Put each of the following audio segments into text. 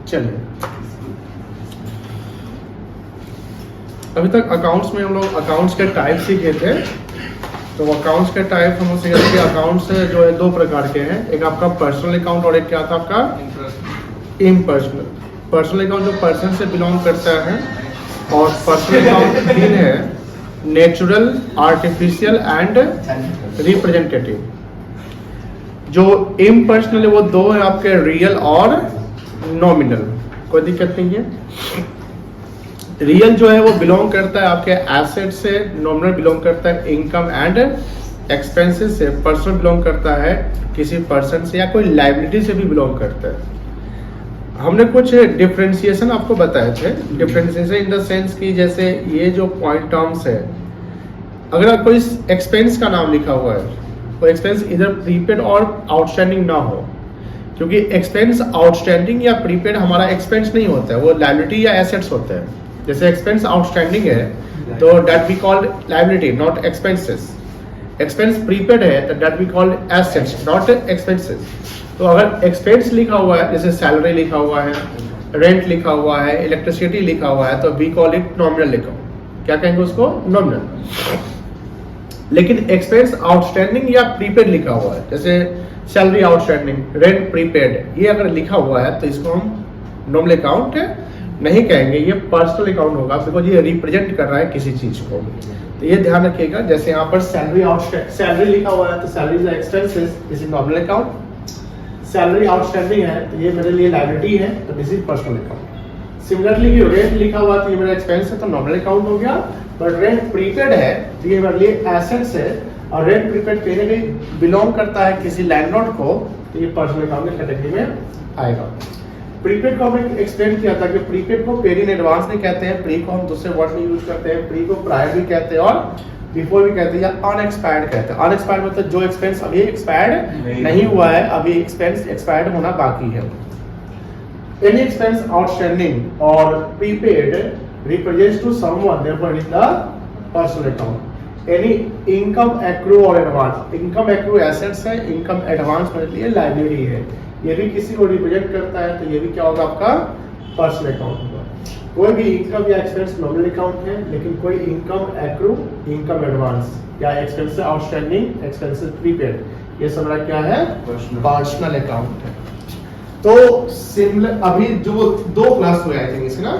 चलिए, अभी तक अकाउंट्स में हम लोग अकाउंट्स के टाइप सीखे थे। तो अकाउंट्स के टाइप हम लोग सीखे थे कि अकाउंट्स जो है दो प्रकार के हैं, एक आपका पर्सनल अकाउंट और एक क्या था आपका इम्पर्सनल। पर्सनल अकाउंट जो पर्सन से बिलोंग करता है, और पर्सनल अकाउंट तीन है, नेचुरल, आर्टिफिशियल एंड रिप्रेजेंटेटिव। जो इम्पर्सनल है वो दो है आपके, रियल और नॉमिनल। कोई दिक्कत नहीं है। रियल जो है वो बिलोंग करता है आपके एसेट से, नॉमिनल बिलोंग करता है इनकम एंड एक्सपेंसेस से, पर्सनल बिलोंग करता है किसी पर्सन से या कोई लायबिलिटी से भी बिलोंग करता है। हमने कुछ डिफरेंशिएशन आपको बताए थे। डिफरेंशिएशन इन द सेंस कि जैसे ये जो पॉइंट टर्म्स है, अगर कोई एक्सपेंस का नाम लिखा हुआ है, कोई एक्सपेंस इधर प्रीपेड और आउटस्टैंडिंग ना हो, क्योंकि एक्सपेंस आउटस्टैंडिंग या प्रीपेड हमारा एक्सपेंस नहीं होता है, वो लायबिलिटी या एसेट्स होते हैं। जैसे एक्सपेंस आउटस्टैंडिंग है तो that we called liability not expenses. Expense prepaid है तो that we called assets not expenses. तो अगर एक्सपेंस लिखा हुआ है, जैसे सैलरी लिखा हुआ है, रेंट लिखा हुआ है, इलेक्ट्रिसिटी लिखा हुआ है, तो we call it nominal account. क्या कहेंगे उसको? नॉमिनल। लेकिन एक्सपेंस आउटस्टैंडिंग या प्रीपेड लिखा हुआ है, जैसे सैलरी आउटस्टैंडिंग, रेंट प्रीपेड, ये अगर लिखा हुआ है तो इसको हम नॉमिनल अकाउंट नहीं कहेंगे, ये पर्सनल अकाउंट होगा, बिकॉज ये रिप्रेजेंट कर रहा है किसी चीज को। तो ये ध्यान रखिएगा। जैसे यहाँ पर सैलरी लिखा हुआ है तो salary is expenses, this is nominal account. Salary outstanding है तो ये मेरे लिए लायबिलिटी है, तो this is personal account. Similarly rent लिखा हुआ तो ये मेरा एक्सपेंस है तो नॉमिनल अकाउंट हो गया। बट रेंट प्रीपेड है तो ये मेरे लिए एसेट्स है, और रेंट प्रीपेड कहीं ना कहीं बिलोंग करता है किसी लैंडलॉर्ड को, तो ये पर्सनल अकाउंट की कैटेगरी में आएगा। प्रीपेड को हमने एक्सप्लेन किया था कि प्रीपेड को पेड इन एडवांस नहीं कहते हैं, प्री को हम दूसरे वर्ड में यूज करते हैं, प्री को प्रायर भी कहते हैं और बिफोर भी कहते हैं, या अनएक्सपायर्ड कहते हैं। अनएक्सपायर्ड मतलब जो एक्सपेंस अभी एक्सपायर्ड नहीं हुआ है, अभी एक्सपेंस एक्सपायर्ड होना बाकी है। एनी एक्सपेंस आउटस्टैंडिंग और prepaid represents to someone, therefore it is the personal account. Any income accrue or advance, income accrue assets है, income advance मेरे लिए liability है, ये भी किसी को रिप्रेजेंट करता है, तो ये भी क्या होगा आपका पर्सनल अकाउंट होगा। कोई भी इनकम या एक्सपेंस नॉमिनल अकाउंट है, लेकिन कोई इनकम एक्रू, इनकम एडवांस या एक्सपेंस आउटस्टैंडिंग, एक्सपेंस प्रीपेड, ये सब क्या है? पर्सनल अकाउंट है। तो सिमिलर अभी जो दो क्लास हुए आई थिंक इसके ना,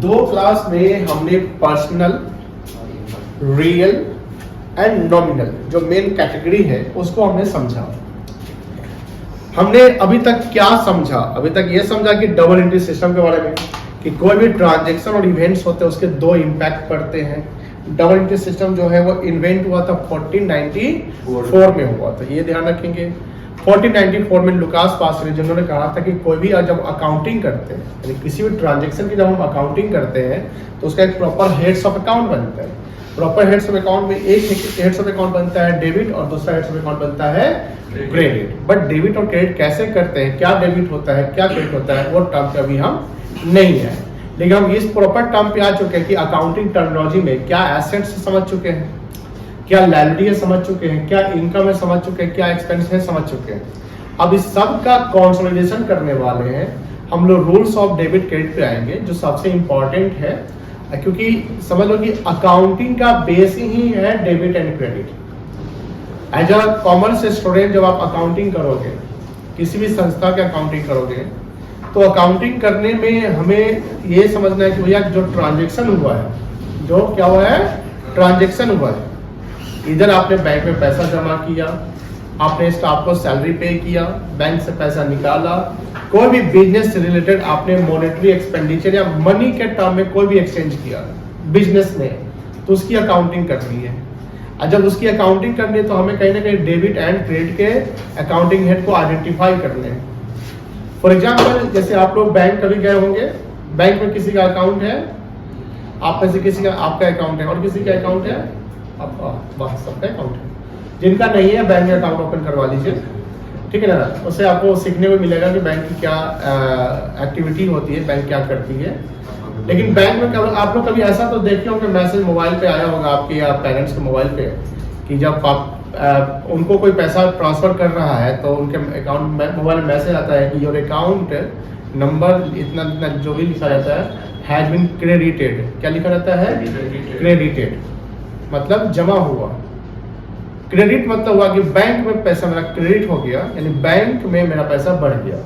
दो क्लास में हमने पर्सनल, रियल एंड नॉमिनल जो मेन कैटेगरी है उसको हमने समझा। हमने अभी तक क्या समझा? अभी तक ये समझा कि डबल एंट्री सिस्टम के बारे में, कि कोई भी ट्रांजैक्शन और इवेंट्स होते हैं उसके दो इम्पैक्ट पड़ते हैं। डबल एंट्री सिस्टम जो है वो इन्वेंट हुआ था 1494 में हुआ था, ये ध्यान रखेंगे। 1494 में लुकास पासरी जिन्होंने कहा था कि कोई भी जब अकाउंटिंग करते हैं, यानी किसी भी ट्रांजैक्शन की जब हम अकाउंटिंग करते हैं तो उसका एक प्रॉपर हेड्स ऑफ अकाउंट बनता है। प्रॉपर हेड्स ऑफ अकाउंट में एक हेड्स ऑफ अकाउंट बनता है डेबिट और दूसरा हेड्स ऑफ अकाउंट बनता है क्रेडिट। बट डेबिट और क्रेडिट कैसे करते हैं, क्या डेबिट होता है, क्या क्रेडिट होता है, वो टर्म पे अभी हम नहीं है। लेकिन हम इस प्रॉपर टर्म पे आ चुके हैं कि अकाउंटिंग टर्मिनोलॉजी में क्या एसेट्स समझ चुके हैं, क्या लायबिलिटी है समझ चुके हैं, क्या इनकम है समझ चुके हैं, क्या एक्सपेंस है समझ चुके हैं। अब इस सब का कंसोलिडेशन करने वाले हैं हम लोग। रूल्स ऑफ डेबिट क्रेडिट पे आएंगे जो सबसे इंपॉर्टेंट है, क्योंकि समझ लो कि अकाउंटिंग का बेस ही है debit and credit. As a commerce student जब आप अकाउंटिंग करोगे, किसी भी संस्था के अकाउंटिंग करोगे, तो अकाउंटिंग करने में हमें ये समझना है कि भैया जो ट्रांजेक्शन हुआ है, जो क्या हुआ है, ट्रांजेक्शन हुआ है, इधर आपने बैंक में पैसा जमा किया, आपने स्टाफ को सैलरी पे किया, बैंक से पैसा निकाला, कोई भी बिजनेस से रिलेटेड आपने मॉनेटरी एक्सपेंडिचर या मनी के टर्म में कोई भी एक्सचेंज किया बिजनेस में, तो उसकी अकाउंटिंग करनी है। और जब उसकी अकाउंटिंग करनी है तो हमें कहीं ना कहीं डेबिट एंड क्रेडिट के अकाउंटिंग हेड को आइडेंटिफाई करने हैं। फॉर एग्जाम्पल जैसे आप लोग बैंक कभी गए होंगे, बैंक में किसी का अकाउंट है, आप में से किसी का आपका अकाउंट है और किसी का अकाउंट है, आपका सबका अकाउंट है। जिनका नहीं है बैंक में अकाउंट ओपन करवा लीजिए, ठीक है ना। उससे आपको सीखने को मिलेगा कि बैंक की क्या एक्टिविटी होती है, बैंक क्या करती है। लेकिन बैंक में आप लोग कभी ऐसा तो देखे होंगे, मैसेज मोबाइल पे आया होगा आपके या पेरेंट्स के मोबाइल पे, कि जब आप उनको कोई पैसा ट्रांसफर कर रहा है तो उनके अकाउंट में मोबाइल में मैसेज आता है कि योर अकाउंट नंबर इतना इतना जो भी लिखा रहता है हैज बीन क्रेडिटेड, क्या लिखा रहता है? क्रेडिटेड मतलब जमा हुआ। क्रेडिट मतलब हुआ कि बैंक में पैसा मेरा क्रेडिट हो गया, यानी बैंक में मेरा पैसा बढ़ गया।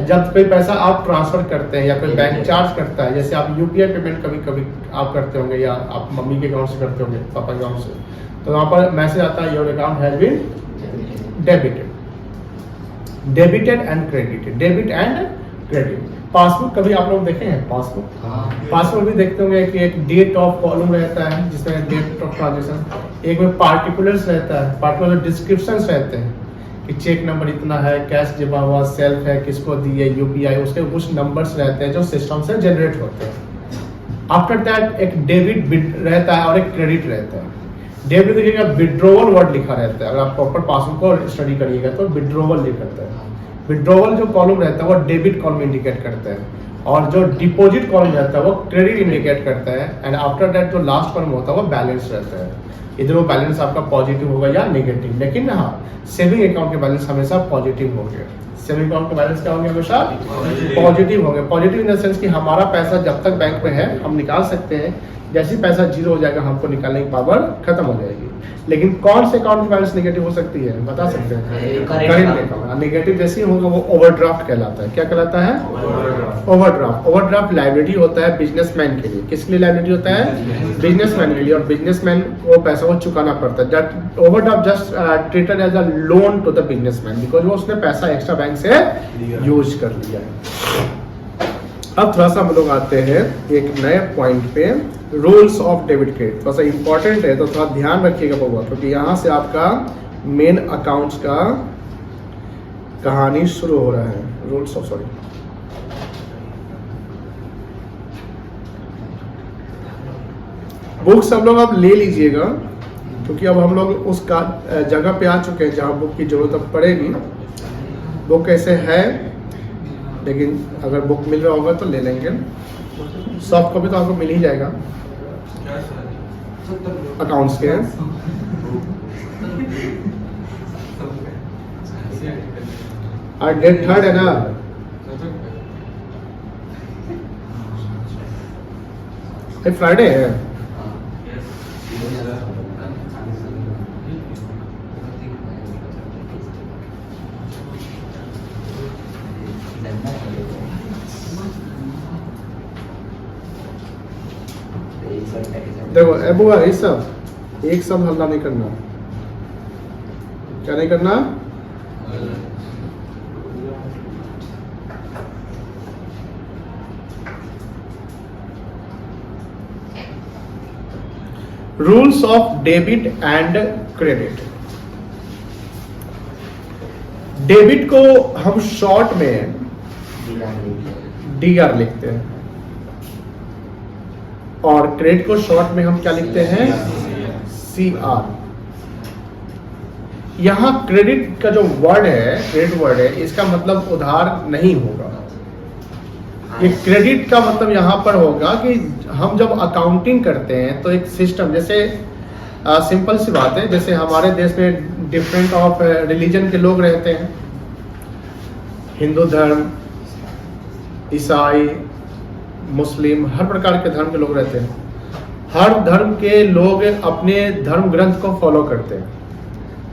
जब कोई पैसा आप ट्रांसफर करते हैं या कोई बैंक चार्ज करता है, जैसे आप यूपीआई पेमेंट कभी कभी आप करते होंगे या आप मम्मी के अकाउंट से करते होंगे, पापा के अकाउंट से, तो वहाँ पर मैसेज आता है your account has been debited. Debited and credited, debit and credit. Passbook कभी आप लोग देखे हैं? पासबुक पासबुक भी देखते होंगे कि एक डेट ऑफ कॉलम रहता है जिसमें डेट ऑफ ट्रांजेक्शन, एक में पार्टिकुलर्स रहता है, पार्टिकुलर डिस्क्रिप्शंस रहते हैं कि चेक नंबर इतना है, कैश जमा हुआ, सेल्फ है, किसको दी है, यूपीआई, उसके कुछ नंबर्स रहते हैं जो सिस्टम से जनरेट होते हैं। आफ्टर दैट एक डेबिट रहता है और एक क्रेडिट रहता है। डेबिट देखिएगा विड्रोवल वर्ड लिखा रहता है, अगर आप प्रॉपर पासबुक को स्टडी करिएगा तो विड्रोवल लिखा है। विड्रोवल जो कॉलम रहता है वो डेबिट कॉलम इंडिकेट करता है, और जो डिपॉजिट कॉलम रहता है वो क्रेडिट इंडिकेट करता है, एंड आफ्टर दैट जो लास्ट कॉलम होता है वो बैलेंस रहता है। इधर वो बैलेंस आपका पॉजिटिव होगा या नेगेटिव, लेकिन हाँ सेविंग अकाउंट के बैलेंस हमेशा पॉजिटिव होंगे। सेविंग अकाउंट के बैलेंस क्या होंगे? हमेशा पॉजिटिव होंगे। पॉजिटिव इन द सेंस कि हमारा पैसा जब तक बैंक में है हम निकाल सकते हैं, जैसे पैसा जीरो हो जाएगा हमको निकालने की पावर खत्म हो जाएगी। लेकिन कौन से अकाउंट की बैलेंस नेगेटिव हो सकती है, बता सकते हैं? Current account. नेगेटिव जैसे ही होगा वो ओवरड्राफ्ट कहलाता है। क्या कहलाता है? ओवरड्राफ्ट। ओवरड्राफ्ट लायबिलिटी होता है बिजनेसमैन के लिए। किसके लिए लायबिलिटी होता है? बिजनेसमैन के लिए, और बिजनेसमैन को पैसा को चुकाना पड़ता है। That overdraft just treated as a loan to the businessman, because वो उसने पैसा एक्स्ट्रा बैंक से यूज कर लिया है। अब थोड़ा सा हम लोग आते हैं एक नए पॉइंट पे, रूल्स ऑफ डेबिट क्रेडिट। थोड़ा सा इंपॉर्टेंट है तो थोड़ा ध्यान रखिएगा बबुआ, क्योंकि यहाँ से आपका मेन अकाउंट्स का कहानी शुरू हो रहा है। रूल्स ऑफ बुक सब लोग आप ले लीजिएगा, क्योंकि अब हम लोग उस जगह पे आ चुके हैं जहाँ बुक की जरूरत अब पड़ेगी। बुक कैसे है, लेकिन अगर बुक मिल रहा होगा तो ले लेंगे। सॉफ्ट कॉपी तो आपको मिल ही जाएगा अकाउंट्स के। आज डेट 3 है ना? फ्राइडे है। देखो बुआ ये सब एक सब हल्ला नहीं करना। क्या नहीं करना? Rules of debit and credit. Debit को हम शॉर्ट में डीआर लिखते हैं, और क्रेडिट को शॉर्ट में हम क्या लिखते हैं? सीआर। यहां क्रेडिट का जो वर्ड है, क्रेडिट वर्ड है, इसका मतलब उधार नहीं होगा। ये क्रेडिट का मतलब यहां पर होगा कि हम जब अकाउंटिंग करते हैं तो एक सिस्टम, जैसे सिंपल सी बात है, जैसे हमारे देश में डिफरेंट ऑफ रिलीजन के लोग रहते हैं, हिंदू धर्म, ईसाई, मुस्लिम, हर प्रकार के धर्म के लोग रहते हैं। हर धर्म के लोग अपने धर्म ग्रंथ को फॉलो करते हैं।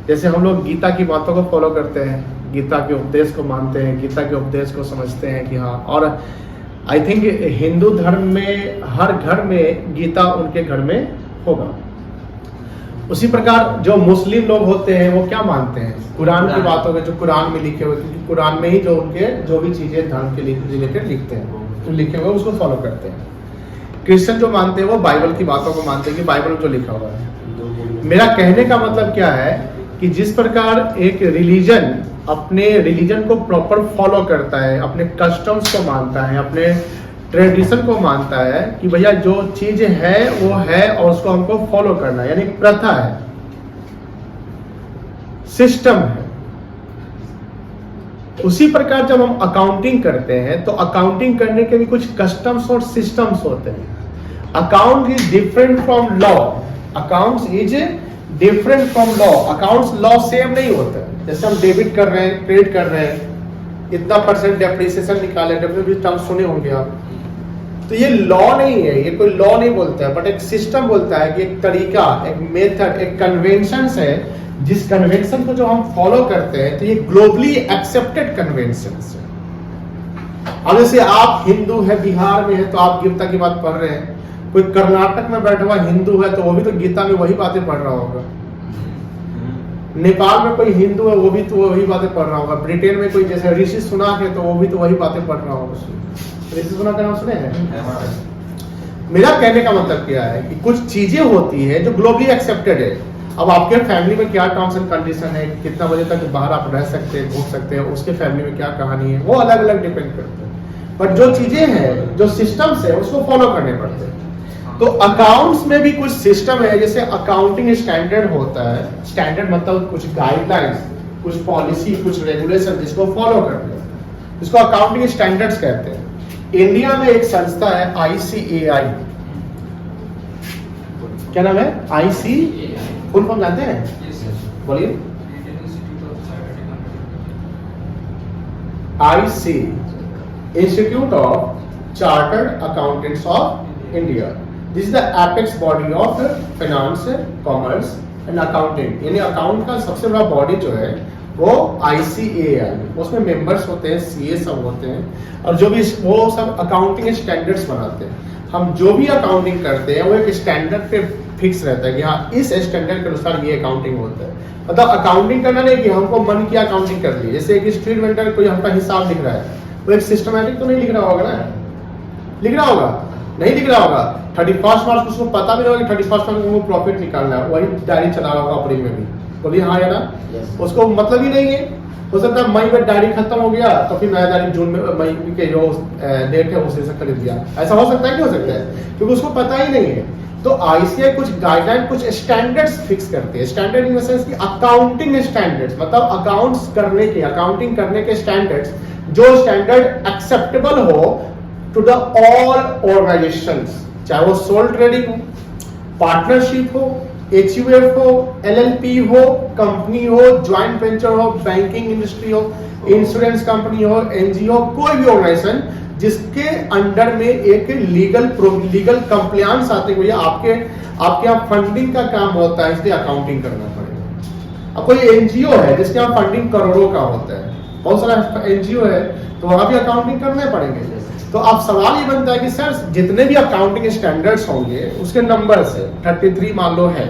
जैसे हम लोग गीता की बातों को फॉलो करते हैं, गीता के उपदेश को मानते हैं, गीता के उपदेश को समझते हैं कि हाँ। और आई थिंक हिंदू धर्म में हर घर में गीता उनके घर में होगा। उसी प्रकार जो मुस्लिम लोग होते हैं वो क्या मानते हैं? कुरान की बातों में, जो कुरान में लिखे हुए, क्योंकि कुरान में ही जो उनके जो भी चीजें धर्म के रिलेटेड लिखते हैं तो लिखे हुए उसको फॉलो करते हैं। क्रिश्चियन जो मानते हैं वो बाइबल की बातों को मानते हैं कि बाइबल में जो लिखा हुआ है। मेरा कहने का मतलब क्या है कि जिस प्रकार एक रिलीजन अपने रिलीजन को प्रॉपर फॉलो करता है, अपने कस्टम्स को मानता है, अपने ट्रेडिशन को मानता है कि भैया जो चीज है वो है और उसको हमको फॉलो करना है, यानी प्रथा है, सिस्टम है। उसी प्रकार जब हम अकाउंटिंग करते हैं तो अकाउंटिंग करने के भी कुछ कस्टम्स और सिस्टम्स होते हैं। Account is different from law. Accounts is different from law. Accounts law same नहीं होता है। जैसे हम डेबिट कर रहे हैं, क्रेडिट कर रहे हैं, इतना परसेंट डेप्रिसिएशन निकाले, डेप्रिसिएशन टर्म सुने होंगे आप। तो ये लॉ नहीं है, ये कोई लॉ नहीं बोलता है, बट एक सिस्टम बोलता है कि एक तरीका, एक मेथड, एक कन्वेंशन है, जिस कन्वेंशन को जो हम फॉलो करते हैं, तो ये ग्लोबली एक्सेप्टेड कन्वेंशन है। अब जैसे आप हिंदू है, बिहार में है तो आप गीता की बात पढ़ रहे हैं, कोई कर्नाटक में बैठा हुआ हिंदू है तो वो भी तो गीता में वही बातें पढ़ रहा होगा, नेपाल में कोई हिंदू है वो भी तो वही बातें पढ़ रहा होगा, ब्रिटेन में कोई जैसे ऋषि सुनाक है तो वो भी तो वही बातें पढ़ रहा होगा। ऋषि सुनाक का नाम सुने हैं? मेरा कहने का मतलब क्या है कि कुछ चीजें होती है जो ग्लोबली एक्सेप्टेड है। अब आपके फैमिली में क्या टर्म्स एंड कंडीशन है, कितना बजे तक बाहर आप रह सकते हैं, घूम सकते हैं, उसके फैमिली में क्या कहानी है, वो अलग अलग डिपेंड करते हैं। बट जो चीजें हैं, जो सिस्टम्स है, उसको फॉलो करने पड़ते हैं। तो अकाउंट्स में भी कुछ सिस्टम है, जैसे अकाउंटिंग स्टैंडर्ड होता है। स्टैंडर्ड मतलब कुछ गाइडलाइंस, कुछ पॉलिसी, कुछ रेगुलेशन जिसको फॉलो करते हैं, जिसको अकाउंटिंग स्टैंडर्ड्स कहते हैं। इंडिया में एक संस्था है ICAI, क्या नाम है? IC फुल फॉर्म जानते हैं? बोलिए। IC institute of chartered accountants of India. This is the apex body of finance, commerce and accounting. यानी अकाउंट का सबसे बड़ा बॉडी जो है वो ICAI, उसमें मेंबर्स होते हैं, CA सब होते हैं, और जो भी वो सब अकाउंटिंग स्टैंडर्ड्स बनाते हैं। हम जो भी अकाउंटिंग करते हैं वो एक स्टैंडर्ड पे फिक्स रहता है कि हाँ इस स्टैंडर्ड के अनुसार ये अकाउंटिंग होता है। मतलब अकाउंटिंग करना नहीं कि हमको मन किया अकाउंटिंग कर ली। जैसे एक स्ट्रीट वेंडर कोई हमका हिसाब लिख रहा है, वो एक सिस्टमैटिक तो नहीं लिख रहा होगा ना, लिख रहा होगा? नहीं लिख रहा होगा। 31 मार्च उसको पता भी नहीं होगा कि 31 मार्च को प्रॉफिट निकालना है, वही डायरी चला रहा होगा अप्रैल में भी। बोलिए हाँ या ना? उसको मतलब ही नहीं है। हो सकता है मई में डायरी खत्म हो गया तो फिर नया डायरी जून में, मई के जो डेट है उसी से खरीद लिया। ऐसा हो सकता है कि हो सकता है, क्योंकि उसको पता ही नहीं है। तो ICAI कुछ गाइडलाइन, कुछ स्टैंडर्ड्स फिक्स करते हैं। स्टैंडर्ड इन द सेंस कि अकाउंटिंग स्टैंडर्ड्स, मतलब अकाउंट्स करने के, अकाउंटिंग करने के स्टैंडर्ड्स, जो स्टैंडर्ड एक्सेप्टेबल हो टू द ऑल ऑर्गेनाइजेशंस, चाहे वो सोल ट्रेडिंग हो, पार्टनरशिप हो, HUF हो, LLP हो, कंपनी हो, ज्वाइंट वेंचर हो, बैंकिंग इंडस्ट्री हो, इंश्योरेंस कंपनी हो, NGO, कोई भी ऑर्गेनाइजेशन जिसके अंडर में एक लीगल कंप्लायंस आते हुए आपके यहाँ फंडिंग का काम होता है, इसलिए अकाउंटिंग करना पड़ेगा। अब कोई NGO है जिसके यहाँ फंडिंग करोड़ों का होता है, बहुत सारा NGO है, तो वहां भी अकाउंटिंग करने पड़ेंगे। तो अब सवाल ये बनता है कि सर जितने भी अकाउंटिंग स्टैंडर्ड्स होंगे उसके नंबर से 33 मान लो है,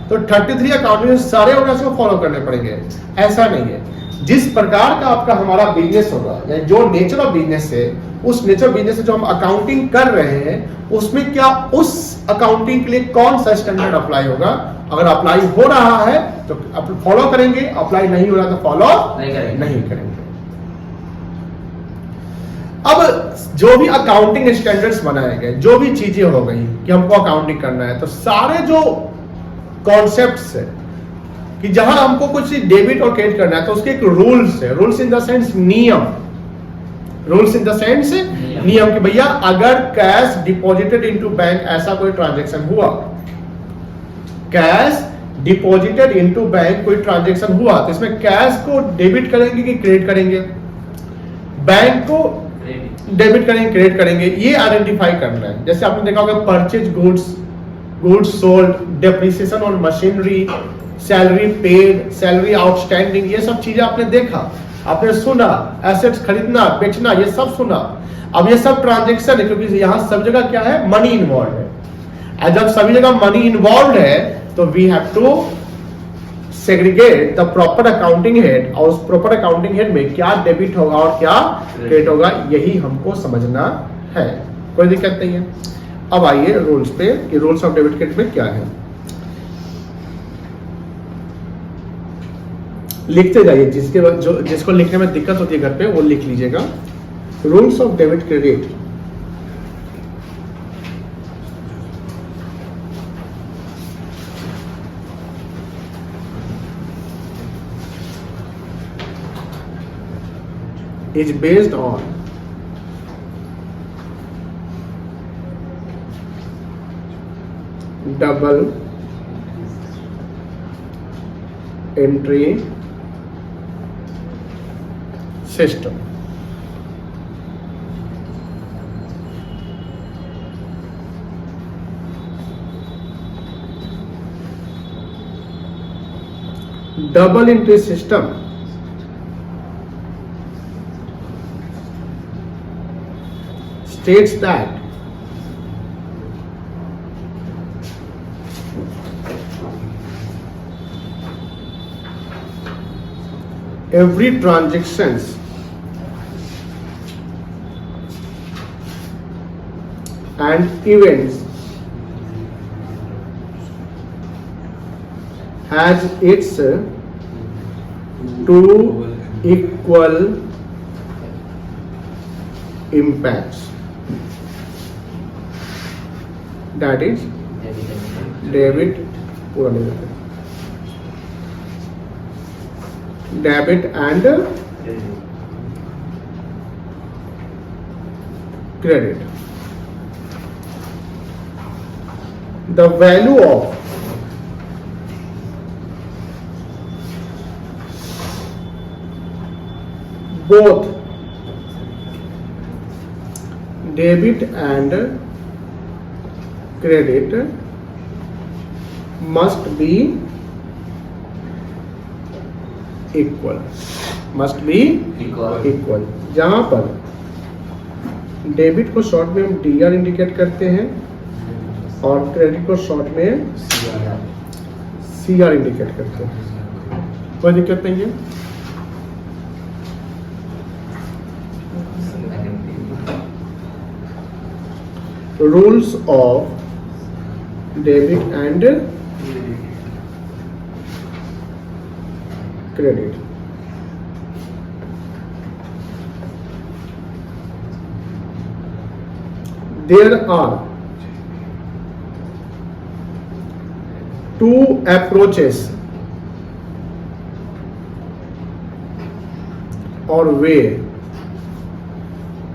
तो 33 अकाउंटिंग सारे ऑर्गेनाइजेशन को फॉलो करने पड़ेंगे। ऐसा नहीं है। जिस प्रकार का आपका हमारा बिजनेस होगा, या जो नेचर ऑफ बिजनेस है, उस नेचर ऑफ बिजनेस से जो हम अकाउंटिंग कर रहे हैं, उसमें क्या उस अकाउंटिंग के लिए कौन सा स्टैंडर्ड अप्लाई होगा। अगर अप्लाई हो रहा है तो फॉलो करेंगे, अप्लाई नहीं हो रहा तो फॉलो नहीं करेंगे। अब जो भी अकाउंटिंग स्टैंडर्ड्स बनाए गए, जो भी चीजें हो गई कि हमको अकाउंटिंग करना है, तो सारे जो कॉन्सेप्ट्स है कि जहां हमको कुछ डेबिट और क्रेडिट करना है, तो उसके एक रूल्स है। रूल्स इन द सेंस नियम, रूल्स इन द सेंस नियम कि भैया अगर कैश डिपॉजिटेड इनटू बैंक, ऐसा कोई ट्रांजैक्शन हुआ, कैश डिपॉजिटेड इनटू बैंक कोई ट्रांजैक्शन हुआ, तो इसमें कैश को डेबिट करेंगे कि क्रेडिट करेंगे, बैंक को डेबिट करेंगे क्रेडिट करेंगे, ये आइडेंटिफाई करना है। जैसे आपने देखा होगा purchase goods sold, depreciation on machinery, salary paid, salary outstanding, ये सब चीजें आपने देखा, आपने सुना, एसेट्स खरीदना बेचना, ये सब सुना। अब ये सब ट्रांजैक्शन है, क्योंकि यहाँ सब जगह क्या है, मनी इन्वॉल्व है। और जब सभी जगह मनी इन्वॉल्व है तो we have to segregate the proper accounting head, और उस प्रॉपर अकाउंटिंग हेड में क्या डेबिट होगा और क्या क्रेडिट होगा, यही हमको समझना है। कोई दिक्कत नहीं है। अब आइए रूल्स पे कि रूल्स ऑफ डेबिट क्रेडिट में क्या है। लिखते जाइए, जिसको लिखने में दिक्कत होती है घर पे वो लिख लीजिएगा। Rules of debit credit. is based on double entry system. Double entry system states that every transactions and events has its two equal impacts, that is debit and credit. The value of both debit and credit must be equal, जहां पर debit को short में हम D R indicate करते हैं और credit को short में सीआर इंडिकेट करते हैं। कोई दिक्कत नहीं है। Rules of debit and credit. There are two approaches or way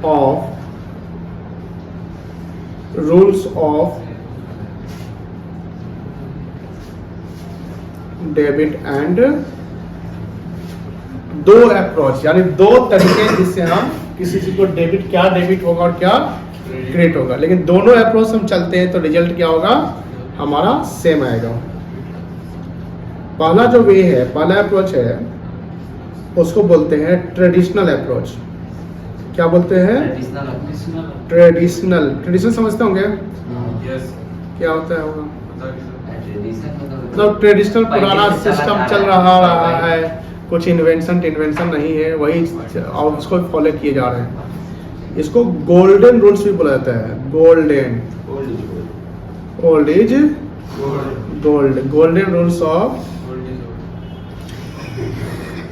of rules of debit and दो अप्रोच यानी दो तरीके जिससे हम किसी चीज को डेबिट क्या डेबिट होगा और क्या क्रेडिट होगा, लेकिन दोनों अप्रोच हम चलते हैं तो रिजल्ट क्या होगा हमारा सेम आएगा। पहला जो वे है पहला अप्रोच है उसको बोलते हैं ट्रेडिशनल अप्रोच। क्या बोलते हैं? ट्रेडिशनल समझते होंगे? क्या होता है होगा मतलब ट्रेडिशनल पुराना सिस्टम चल रहा है, कुछ इन्वेंशन नहीं है, वही और उसको फॉलो किए जा रहे हैं। इसको गोल्डन रूल्स भी बोला जाता है। Golden rules of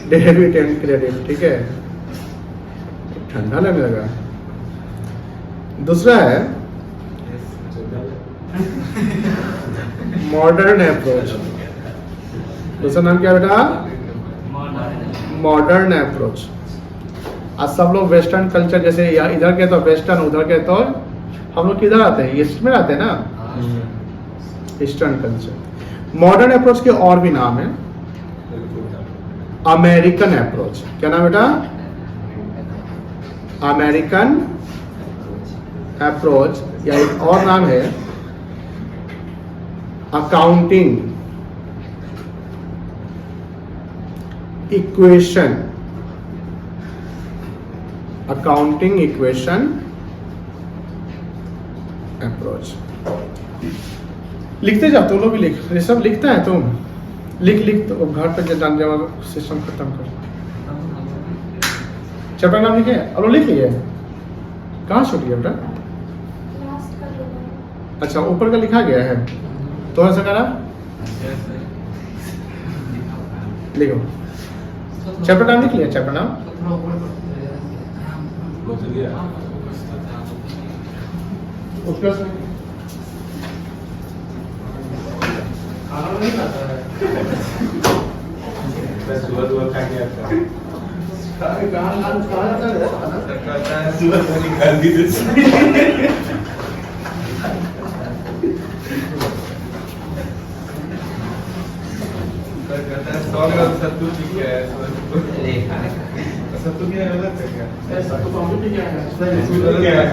debit and credit. ठीक है, ठंडा लगने लगा। दूसरा है मॉडर्न अप्रोच। दूसरा नाम क्या बेटा? Modern approach. आज सब लोग वेस्टर्न कल्चर जैसे इधर के तो वेस्टर्न, उधर के तो हम लोग किधर आते हैं? ईस्ट में आते हैं ना, ईस्टर्न कल्चर। मॉडर्न अप्रोच के और भी नाम है। American approach. क्या नाम बेटा? अमेरिकन अप्रोच या एक और नाम है accounting equation. Accounting equation approach. लिखते जाओ तुम लोग भी, लिख ये सब लिखता है तुम, लिख तो घर पर जान जाओ सिस्टम खत्म कर। चैप्टर नाम लिखे? अब लिख लिए? कहाँ छूट गया बेटा? अच्छा ऊपर का लिखा गया है तो ऐसा करा लिखो। चैप्टर नाम लिख लिया? चैप्टर नाम उसका खाना नहीं खाता है। सत्तू क्या गलत है क्या? ऐसा तो हम भी क्या है इसमें गलत क्या है?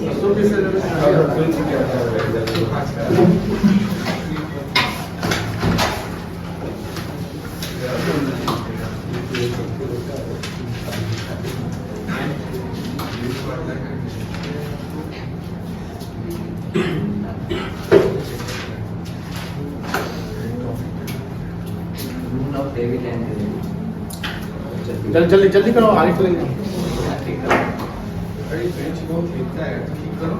सत्तू किस तरह से खाया जाता है? सत्तू क्या है? जल्दी जल्दी करो, आगे चलेंगे। अरे बेंच बहुत हिलता है, ठीक करो।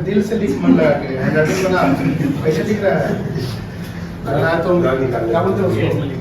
दिल से लिख, मन लगा के हैंडराइटिंग बना, ऐसे लिख रहा है। अगर तो क्या बोलते हो उसको?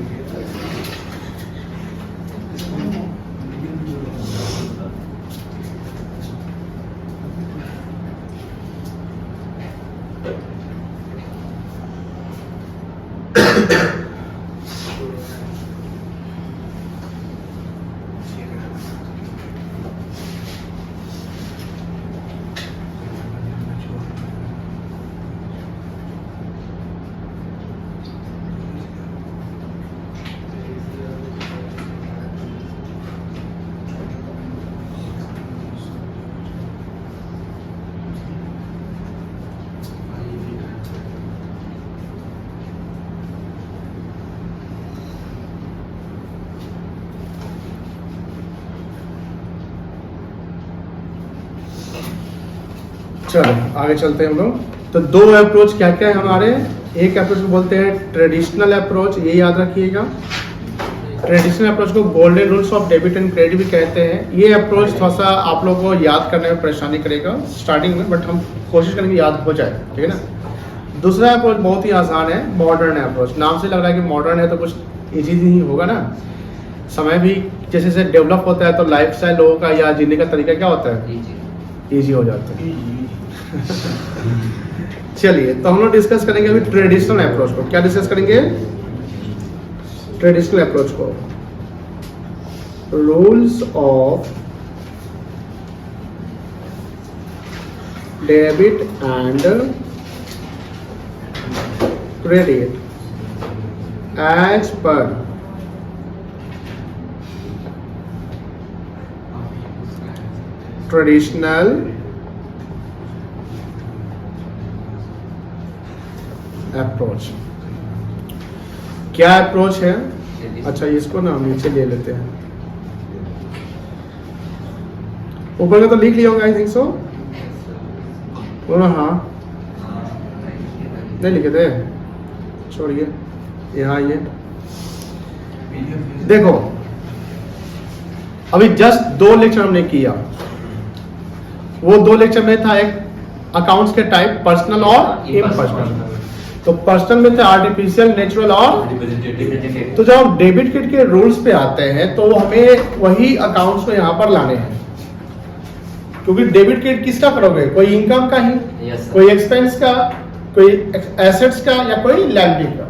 चलो आगे चलते हैं हम लोग। तो दो अप्रोच क्या क्या है हमारे। एक अप्रोच को बोलते हैं ट्रेडिशनल अप्रोच, ये याद रखिएगा। ट्रेडिशनल अप्रोच को golden rules of debit and credit भी कहते हैं। ये अप्रोच थोड़ा सा आप लोगों को याद करने में परेशानी करेगा स्टार्टिंग में, बट हम कोशिश करेंगे याद हो जाए, ठीक है ना। दूसरा अप्रोच बहुत ही आसान है, मॉडर्न अप्रोच। नाम से लग रहा है कि मॉडर्न है तो कुछ इजी ही होगा ना। समय भी जैसे जैसे डेवलप होता है तो लाइफ स्टाइल लोगों का या जीने का तरीका क्या होता है, ईजी हो जाता है। चलिए तो हम लोग डिस्कस करेंगे अभी ट्रेडिशनल अप्रोच को। क्या डिस्कस करेंगे? ट्रेडिशनल अप्रोच को। Rules of debit and credit as per traditional approach. क्या अप्रोच है? अच्छा इसको ना हम नीचे ले लेते हैं, ऊपर का तो लिख लिया होगा आई थिंक सो। बोलो हाँ, नहीं लिखे थे, छोड़िए। यहाँ ये देखो, अभी जस्ट 2 लेक्चर हमने किया। वो 2 लेक्चर में था एक अकाउंट्स के टाइप, पर्सनल और इम्पर्सनल। तो पर्सनल में थे आर्टिफिशियल, नेचुरल और। तो जब हम डेबिट क्रेडिट के रूल्स पे आते हैं तो हमें वही अकाउंट्स को यहाँ पर लाने हैं, क्योंकि डेबिट क्रेडिट किसका करोगे? कोई इनकम का ही, कोई एक्सपेंस का, कोई एसेट्स का, या कोई लायबिलिटी का।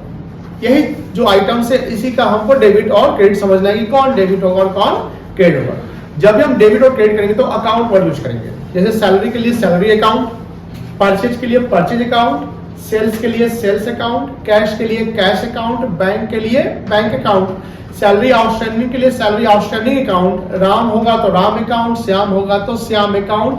यही जो आइटम्स है इसी का हमको डेबिट और क्रेडिट समझना है कि कौन डेबिट होगा और कौन क्रेडिट होगा। जब भी हम डेबिट और क्रेडिट करेंगे तो अकाउंट वर्ड यूज करेंगे। जैसे सैलरी के लिए सैलरी अकाउंट, परचेज के लिए परचेज अकाउंट, सेल्स के लिए सेल्स अकाउंट, कैश के लिए कैश अकाउंट, बैंक के लिए बैंक अकाउंट, सैलरी आउटस्टैंडिंग के लिए सैलरी आउटस्टैंडिंग अकाउंट, राम होगा तो राम अकाउंट, श्याम होगा तो श्याम अकाउंट।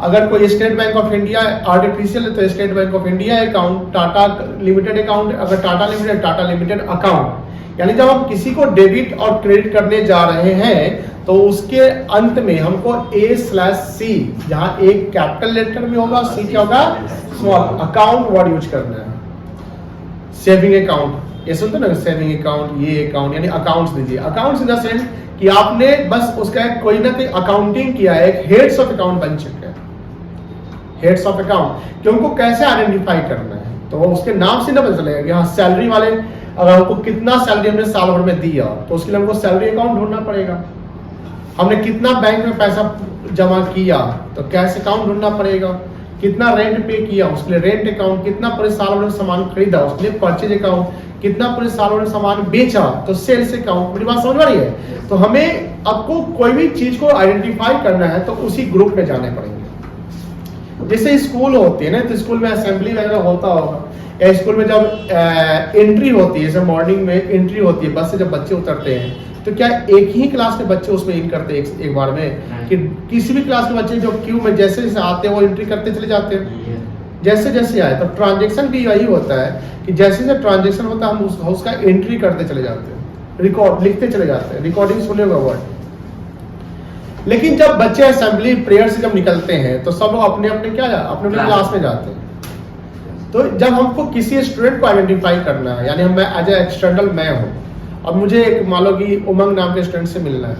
अगर कोई State Bank of India artificial है तो State Bank of India account, Tata Limited account, अगर Tata Limited Tata Limited account. यानी जब हम किसी को डेबिट और क्रेडिट करने जा रहे हैं तो उसके अंत में हमको A/C, जहां एक कैपिटल लेटर में होगा, C क्या होगा, स्मॉल, अकाउंट वर्ड यूज करना है। सेविंग अकाउंट, ये सुनते ना, सेविंग अकाउंट, ये अकाउंट, यानी अकाउंट्स दीजिए। अकाउंट्स इन द सेंस कि आपने बस उसका कोई ना कोई अकाउंटिंग किया है, एक हेड्स ऑफ अकाउंट बन चुके हैं, हेड्स ऑफ अकाउंट। कि उनको कैसे आइडेंटिफाई करना है, तो उसके नाम से ना पता चलेगा कि हाँ सैलरी वाले, अगर हमको कितना सैलरी हमने साल भर में दिया तो उसके लिए हमको सैलरी अकाउंट ढूंढना पड़ेगा। हमने कितना बैंक में पैसा जमा किया तो कैश अकाउंट ढूंढना पड़ेगा। कितना रेंट पे किया उसके लिए रेंट अकाउंट, कितना पूरे साल उन्होंने सामान खरीदा उसके लिए परचेज अकाउंट, कितना पूरे साल उन्होंने सामान बेचा तो सेल्स अकाउंट। मेरी बात समझ में आ रही है? तो हमें आपको कोई भी चीज को आइडेंटिफाई करना है तो उसी ग्रुप में जाने पड़ेंगे। जैसे स्कूल होती है ना, तो स्कूल में असेंबली वगैरह होता होगा, या स्कूल में जब एंट्री होती है, जैसे मॉर्निंग में एंट्री होती है, बस से जब बच्चे उतरते हैं तो क्या एक ही क्लास के बच्चे उसमें इन करते हैं एक बार में, कि किसी भी क्लास के बच्चे जो क्यू में जैसे जैसे आते हैं वो एंट्री करते चले जाते हैं जैसे जैसे आए। तो ट्रांजेक्शन भी यही होता है कि जैसे जैसे ट्रांजेक्शन होता है हम उसका एंट्री करते चले जाते हैं, रिकॉर्ड लिखते चले जाते हैं, रिकॉर्डिंग सुने हुए वर्ड। लेकिन जब बच्चे असेंबली प्रेयर से जब निकलते हैं तो सब लोग अपने अपने अपने क्लास में जाते हैं। तो जब हमको किसी स्टूडेंट को आइडेंटिफाई करना है, यानी हम मैं एज ए एक्सटर्नल मैं हूँ, अब मुझे मान लो कि उमंग नाम के स्टूडेंट से मिलना है,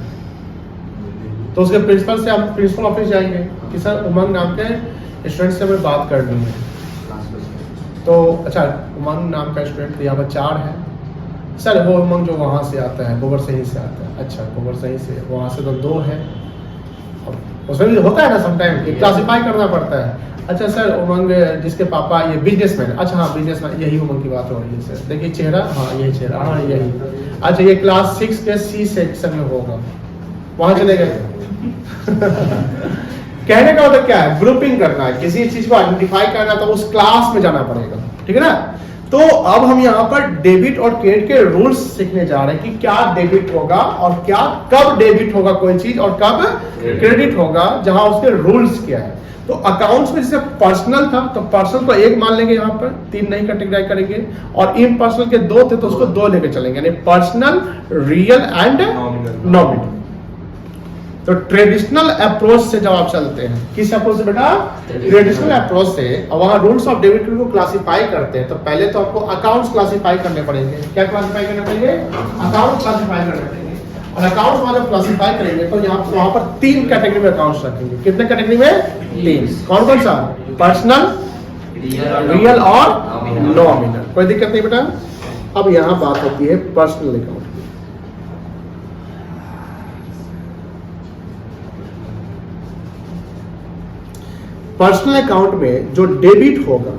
तो उसके प्रिंसिपल से हम प्रिंसिपल ऑफिस जाएंगे कि सर उमंग नाम के स्टूडेंट से हमें बात करनी है। तो अच्छा उमंग नाम का स्टूडेंट यहाँ पर 4 है, सर वो उमंग जो वहाँ से आता है गोबर सही से आता है, अच्छा गोबर सही से, वहाँ से तो 2 है। अब उसमें भी होता है ना समटाइम क्लासीफाई करना पड़ता है। अच्छा सर उमंग जिसके पापा ये बिजनेसमैन, अच्छा हाँ बिजनेसमैन, यही उमंग की बात हो रही है सर, देखिए चेहरा, हाँ यही चेहरा, हाँ यही, अच्छा ये क्लास 6 के C सेक्शन में होगा, वहां चले गए। कहने का मतलब क्या है, ग्रुपिंग करना है, किसी चीज को आइडेंटिफाई करना तो उस क्लास में जाना पड़ेगा, ठीक है ना। तो अब हम यहाँ पर डेबिट और क्रेडिट के रूल्स सीखने जा रहे हैं कि क्या डेबिट होगा और क्या कब डेबिट होगा कोई चीज और कब क्रेडिट होगा, जहां उसके रूल्स क्या है। तो अकाउंट्स में जैसे पर्सनल था तो पर्सनल को 1 मान लेंगे, यहाँ पर 3 नहीं कैटेगराइज करेंगे, और इम्पर्सनल के 2 थे तो उसको 2 लेके चलेंगे, यानी पर्सनल, रियल एंड नॉमिनल। तो ट्रेडिशनल अप्रोच से जब आप चलते हैं, किस अप्रोच से बेटा, ट्रेडिशनल अप्रोच से, और वहां रूल्स ऑफ डेबिट को क्लासिफाई करते हैं, तो पहले तो आपको अकाउंट्स क्लासिफाई करने पड़ेंगे। क्या क्लासिफाई करने पड़ेंगे, अकाउंट क्लासिफाई करने पड़ेंगे। और अकाउंट्स जब क्लासिफाई करेंगे तो यहाँ वहां पर 3 कैटेगरी में अकाउंट्स रखेंगे। कितने कैटेगरी में, 3। कौन कौन सा, पर्सनल, रियल और नॉमिनल। कोई दिक्कत नहीं बेटा। अब यहाँ बात होती है पर्सनल अकाउंट। पर्सनल अकाउंट में जो डेबिट होगा,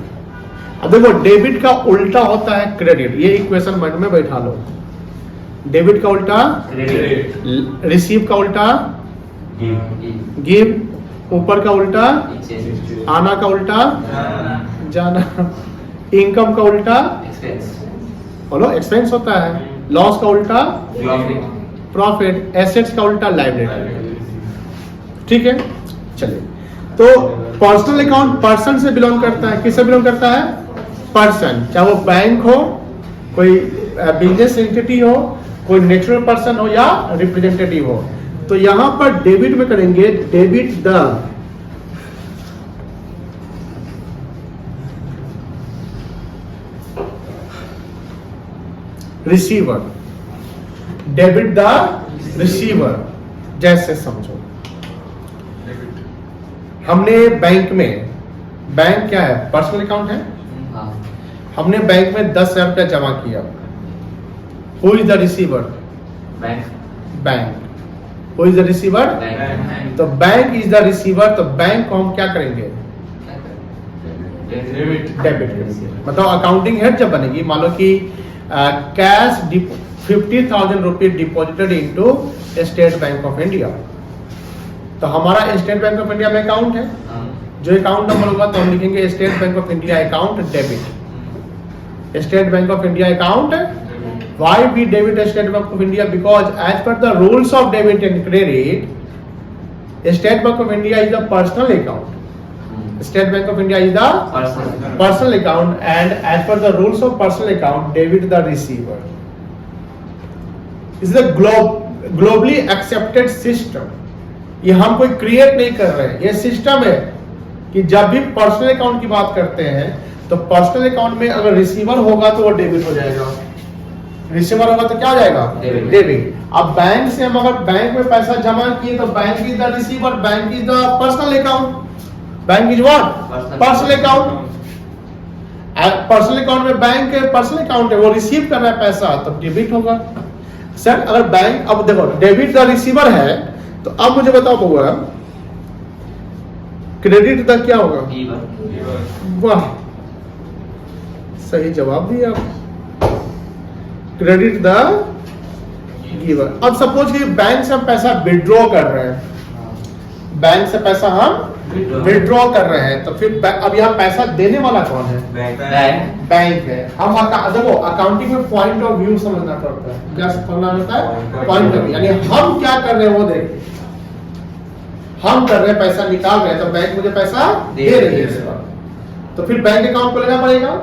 अब देखो डेबिट का उल्टा होता है क्रेडिट, ये इक्वेशन माइंड में बैठा लो। डेबिट का उल्टा क्रेडिट, रिसीव का उल्टा गिव, ऊपर का उल्टा आना का उल्टा जाना, इनकम का उल्टा बोलो एक्सपेंस होता है, लॉस का उल्टा प्रॉफिट, एसेट्स का उल्टा लायबिलिटी। ठीक है, चलिए। तो पर्सनल अकाउंट पर्सन से बिलोंग करता है। किससे बिलोंग करता है, पर्सन, चाहे वो बैंक हो, कोई बिजनेस एंटिटी हो, कोई नेचुरल पर्सन हो या रिप्रेजेंटेटिव हो। तो यहां पर डेबिट में करेंगे debit the receiver, debit the receiver. जैसे समझो हमने बैंक में, बैंक क्या है, पर्सनल अकाउंट है, हमने बैंक में 10,000 रुपया जमा किया। Who is the receiver? Bank. Who is the receiver? तो बैंक इज द रिसीवर, तो बैंक को हम क्या करेंगे, डेबिट करेंगे। मतलब अकाउंटिंग हेड जब बनेगी, मान लो कि कैश 50,000 रुपये deposited into state Bank of India, तो हमारा स्टेट बैंक ऑफ इंडिया में अकाउंट है, जो अकाउंट नंबर होगा तो हम लिखेंगे state Bank of India account debit, state Bank of India account. Why we debit State Bank of India? Because as per the rules of debit and credit, State Bank of India is the personal account. State Bank of India is the personal account, and as per the rules of personal account, debit the receiver. This is a globally accepted system. ये हम कोई create नहीं कर रहे हैं, ये system है कि जब भी पर्सनल अकाउंट की बात करते हैं तो पर्सनल अकाउंट में अगर रिसीवर होगा तो वो डेबिट हो जाएगा, रिसीवर होगा तो क्या हो जाएगा, डेबिट। अब बैंक से हम अगर बैंक में पैसा जमा किए तो bank is the receiver, bank is the personal account, bank is what, personal account. Personal account में बैंक के पर्सनल अकाउंट है, वो रिसीव कर रहा है पैसा, तो डेबिट होगा। सर अगर बैंक, अब देखो डेबिट द रिसीवर है, तो अब मुझे बताओ बउआ, क्रेडिट द क्या होगा? गिवर। वाह, सही जवाब दिया आप। Credit the giver. अब सपोज कि बैंक से हम पैसा विड्रॉ कर रहे हैं, बैंक से पैसा हम विड्रॉ कर रहे हैं, तो फिर अब यहाँ पैसा देने वाला कौन है? बैंक। बैंक है। हम देखो अकाउंटिंग में पॉइंट ऑफ व्यू समझना पड़ता है। क्या समझना होता है? पॉइंट ऑफ व्यू, यानी हम क्या कर रहे हैं वो देखिए। हम कर रहे हैं पैसा निकाल रहे हैं, तो बैंक मुझे पैसा दे रही है इस वक्त। तो फिर बैंक अकाउंट को लेना पड़ेगा।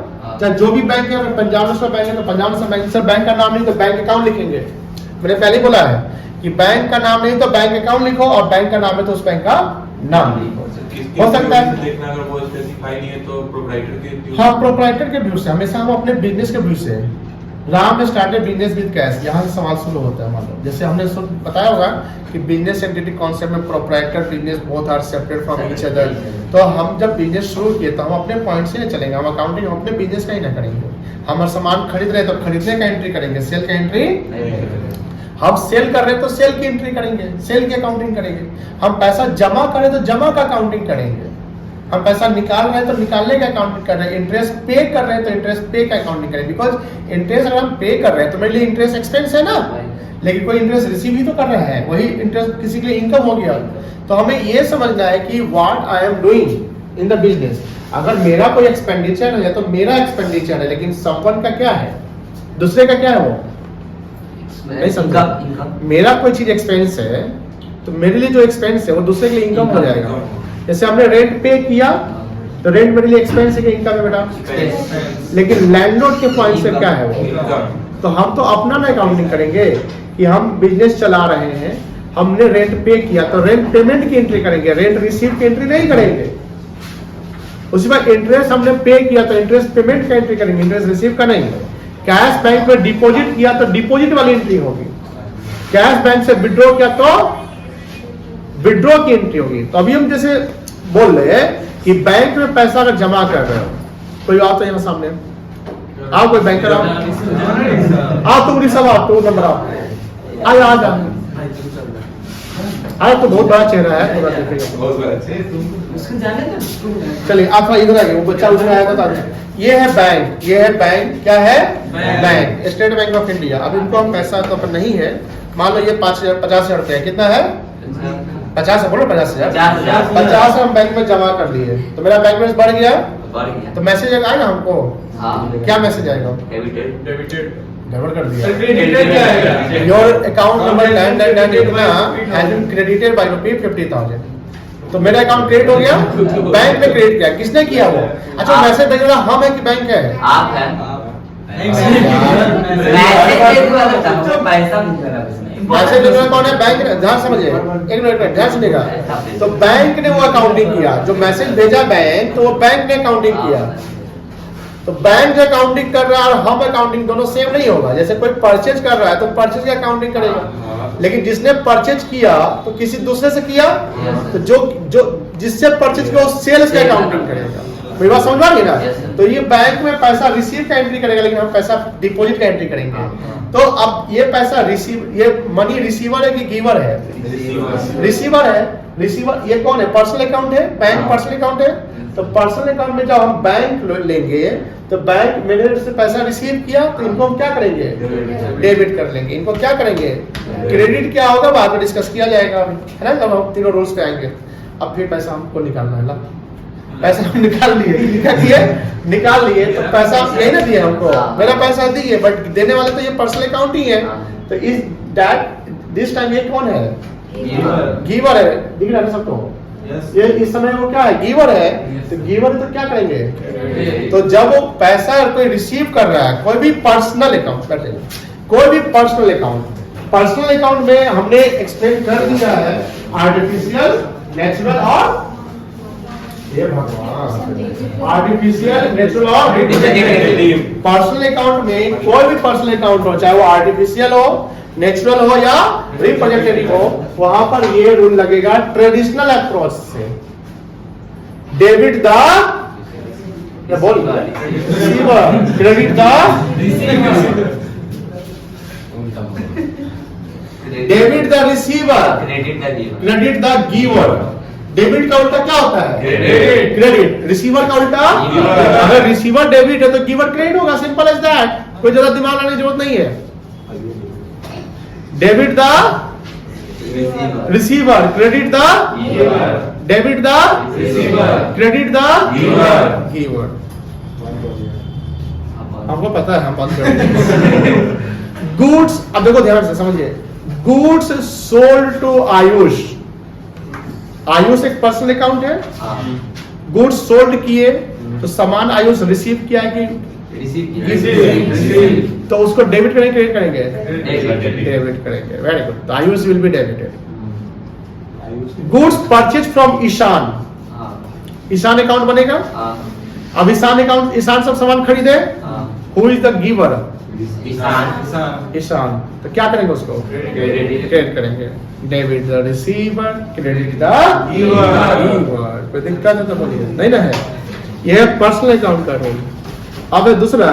चाहे जो भी बैंक है, पंजाब नेशनल बैंक है तो Punjab national bank, sir bank का नाम नहीं तो बैंक अकाउंट लिखेंगे। मैंने पहले ही बोला है कि बैंक का नाम नहीं तो बैंक अकाउंट लिखो, और बैंक का नाम है तो उस बैंक का नाम लिखो। हो सकता है देखना अगर वो स्पेसिफाई नहीं है तो प्रोप्राइटर के हाँ, प्रोप्राइटर के व्यू से। हमेशा हम अपने बिजनेस के व्यू से, Ram started business with cash, यहाँ से सवाल शुरू होता है। मान लो जैसे हमने बताया होगा कि बिजनेस एंटिटी कॉन्सेप्ट में proprietor business both are separate from each other. तो हम जब बिजनेस शुरू किए तो हम अपने पॉइंट से चलेंगे। हम अकाउंटिंग अपने बिजनेस का ही ना करेंगे। हम सामान खरीद रहे हैं तो खरीदने का एंट्री करेंगे, सेल का एंट्री। हम सेल कर रहे हैं तो सेल की एंट्री करेंगे, सेल की अकाउंटिंग करेंगे। हम पैसा जमा करें तो जमा का अकाउंटिंग करेंगे। हम पैसा निकाल रहे हैं तो निकालने का अकाउंटिंग कर रहे हैं। इंटरेस्ट पे कर रहे हैं तो इंटरेस्ट पे का अकाउंटिंग करेंगे। बिकॉज इंटरेस्ट अगर हम पे कर रहे हैं तो मेरे लिए इंटरेस्ट एक्सपेंस है ना, लेकिन कोई इंटरेस्ट रिसीव ही तो कर रहा है, वही इंटरेस्ट किसी के लिए इनकम हो गया। तो हमें ये समझना है कि what I am doing in the business. अगर मेरा कोई एक्सपेंडिचर है तो मेरा एक्सपेंडिचर है, लेकिन समवन का क्या है, दूसरे का क्या है वो नहीं समझा। मेरा कोई चीज एक्सपेंस है तो मेरे लिए जो एक्सपेंस है वो दूसरे के लिए इनकम हो जाएगा। जैसे हमने रेंट पे किया तो रेंट मेरे लिए एक्सपेंस है कि इनकम है बेटा, लेकिन लैंडलॉर्ड के पॉइंट से क्या है वो। तो हम तो अपना ना अकाउंटिंग करेंगे कि हम बिजनेस चला रहे हैं, हमने रेंट पे किया तो रेंट पेमेंट की एंट्री करेंगे, रेंट रिसीव की एंट्री नहीं करेंगे। उसी बार इंटरेस्ट हमने पे किया तो इंटरेस्ट पेमेंट का एंट्री करेंगे, इंटरेस्ट रिसीव का नहीं। कैश बैंक में डिपॉजिट किया तो डिपॉजिट वाली एंट्री होगी, कैश बैंक से विड्रॉ किया तो विड्रॉ की एंट्री होगी। तो अभी हम जैसे बोल रहे हैं कि बैंक में पैसा अगर जमा कर रहे हो, कोई आओ तो यहाँ सामने आओ, कोई बैंकर आओ, आओ तुम सब आओ, तुम नंबर आओ, आ जा आज तो बहुत बड़ा चेहरा है, थोड़ा देखेगा। चलिए आप थोड़ा इधर आइए, वो बच्चा उधर आया था। ये है बैंक, ये है बैंक, क्या है bank, state Bank of India. अब इनको हम पैसा तो अपन नहीं है, मान लो ये 50,000 रुपया कितना है, 50 बोलो 50,000, 50 हम बैंक में जमा कर लिए तो मेरा बैंक बैलेंस बढ़ गया, तो मैसेज आएगा ना हमको। क्या मैसेज आएगा? गड़बड़ कर दिया। Your account number has been credited by ₹50,000। तो मेरा अकाउंट क्रेडिट हो गया, बैंक में क्रेडिट किया, किसने किया वो? अच्छा मैसेज भेज रहा हम है कि बैंक है? आप है। मैसेज भेज रहा कौन है? बैंक ने। ध्यान समझिए, एक मिनट ध्यान सुनिएगा। तो बैंक ने वो अकाउंटिंग किया, जो मैसेज भेजा बैंक, तो वो बैंक ने अकाउंटिंग किया। तो बैंक जो अकाउंटिंग कर रहा है और हम अकाउंटिंग दोनों सेम नहीं होगा। जैसे कोई परचेज कर रहा है तो परचेज की अकाउंटिंग करेगा, लेकिन जिसने परचेज किया तो किसी दूसरे से किया, तो जो जिससे परचेज किया वो सेल्स का अकाउंटिंग करेगा। मेरी बात समझ आ गई ना? तो ये बैंक में पैसा रिसीव का एंट्री करेगा, लेकिन हम पैसा डिपॉजिट का एंट्री करेंगे। तो अब ये पैसा रिसीव, ये मनी रिसीवर है कि गिवर है? रिसीवर है। रिसीवर ये कौन है? पर्सनल अकाउंट है, बैंक पर्सनल अकाउंट है। तो पर्सनल अकाउंट में जब हम बैंक लेंगे तो बैंक मेरे से पैसा रिसीव किया तो इनको हम क्या करेंगे? डेबिट कर लेंगे। इनको क्या करेंगे? क्रेडिट क्या होगा बाद में डिस्कस किया जाएगा, है ना, जब हम तीनों रूल्स पे आएंगे। अब फिर पैसा हमको निकालना है। पैसा हम निकाल लिए, क्या किए? निकाल लिए। तो पैसा यही ना दिए हमको, मेरा पैसा दिए, बट देने वाले तो ये पर्सनल अकाउंट ही है। तो इस दिस टाइम ये कौन है? गिवर है। दिख रहा है सबको? ये इस समय वो क्या है? गिवर है। तो गिवर तो क्या करेंगे? तो जब वो पैसा कोई रिसीव कर रहा है, कोई भी पर्सनल अकाउंट कर देगा, कोई भी पर्सनल अकाउंट में हमने एक्सप्लेन कर दिया है आर्टिफिशियल, नेचुरल और ये भगवान आर्टिफिशियल, नेचुरल और पर्सनल अकाउंट में कोई भी पर्सनल अकाउंट हो, चाहे वो आर्टिफिशियल हो, नेचुरल हो या रिप्रेजेंटेटिव हो, वहां पर ये रूल लगेगा ट्रेडिशनल अप्रोच से। Debit the receiver, credit the debit the receiver, credit the giver. Debit का उल्टा क्या होता है? क्रेडिट। क्रेडिट। रिसीवर का उल्टा? गिवर। अगर रिसीवर डेबिट है तो गिवर क्रेडिट होगा, सिंपल एज दैट, कोई ज्यादा दिमाग लगाने की जरूरत नहीं है। Debit the receiver, credit the debit the receiver, credit the giver. Giver. हमको पता है, हम बात कर रहे हैं। गुड्स, अब देखो ध्यान से समझिए, goods sold to Ayush, Ayush एक पर्सनल अकाउंट है, गुड्स सोल्ड किए तो सामान आयुष रिसीव किया है कि रिसीव। तो उसको डेबिट करेंगे क्रेडिट करेंगे? डेबिट करेंगे। वेरी गुड, तो Ayush will be debited. Goods purchase from Ishaan, Ishaan account बनेगा। अब ईशान अकाउंट, ईशान सब सामान खरीदे, who is the giver? Ishaan. तो क्या करेंगे उसको? क्रेडिट करेंगे। Debit the receiver, credit the giver. कोई दिक्कत है तो बोलिए, नहीं ना है? यह है पर्सनल अकाउंट का रोल। अब है दूसरा,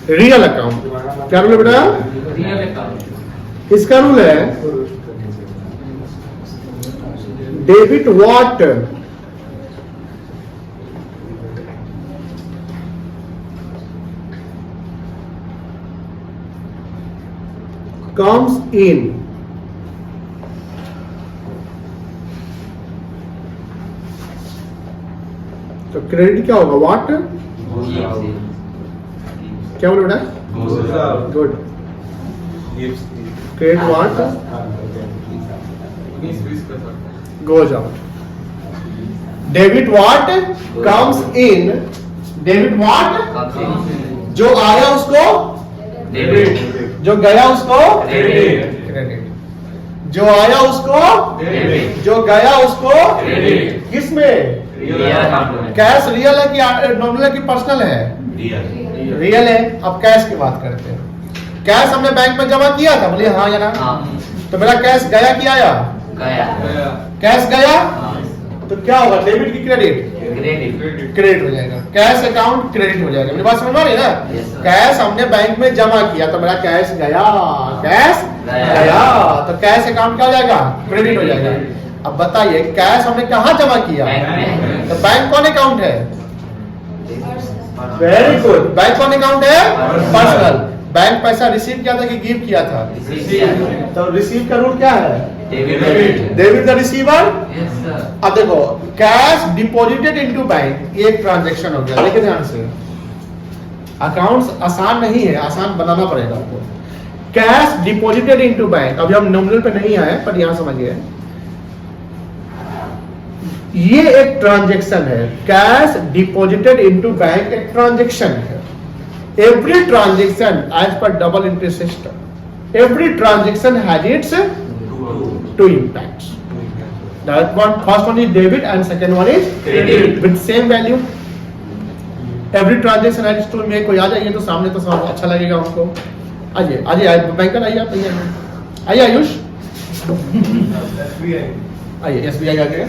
रियल अकाउंट। क्या रूल है बेटा? इसका रूल है डेबिट व्हाट comes in तो क्रेडिट क्या होगा? व्हाट क्या बोले बेटा? Good. Credit what goes out. Debit what comes in, debit what जो आया उसको डेबिट, जो गया उसको क्रेडिट, क्रेडिट, जो आया उसको डेबिट, जो गया उसको क्रेडिट। किसमें? रियल अकाउंट में। कैश रियल है कि नॉमिनल है कि पर्सनल है? रियल। रियल है। अब कैश की बात करते हैं। कैश हमने बैंक में जमा किया था, बोलिए हाँ या ना? तो मेरा कैश गया कि आया? कैश गया तो क्या होगा? डेबिट की क्रेडिट? क्रेडिट हो जाएगा। कैश अकाउंट क्रेडिट हो जाएगा। मेरी बात समझ में आ रही है ना? Yes, sir. कैश हमने बैंक में जमा किया तो मेरा कैश गया, कैश गया तो कैश अकाउंट क्या हो जाएगा? क्रेडिट हो जाएगा। अब बताइए, कैश हमने कहाँ जमा किया? बैंक में। तो बैंक कौन अकाउंट है? Very good. बैंक कौन अकाउंट है? पर्सनल। बैंक पैसा रिसीव किया था कि गिव किया था? तो रिसीव का रूल क्या है? Debit the receiver. अब देखो, कैश डिपॉजिटेड इनटू बैंक, ये एक ट्रांजैक्शन हो गया। देखिए ध्यान से, अकाउंट्स आसान नहीं है, आसान बनाना पड़ेगा आपको। कैश डिपॉजिटेड इनटू बैंक, अभी हम नॉमिनल पे नहीं आए पर यहां समझिए, ये एक ट्रांजैक्शन है। कैश डिपॉजिटेड इनटू बैंक एक ट्रांजैक्शन है। Every transaction as per double interest system, every transaction has its two impacts. That one, first one is debit and second one is Credit. with same value. Every transaction has to make, कोई आ जाइए तो सामने तो सब अच्छा लगेगा हमको। आइए आइए बैंकर आइए, आप आइए आयुष, आइए SBI आ गया।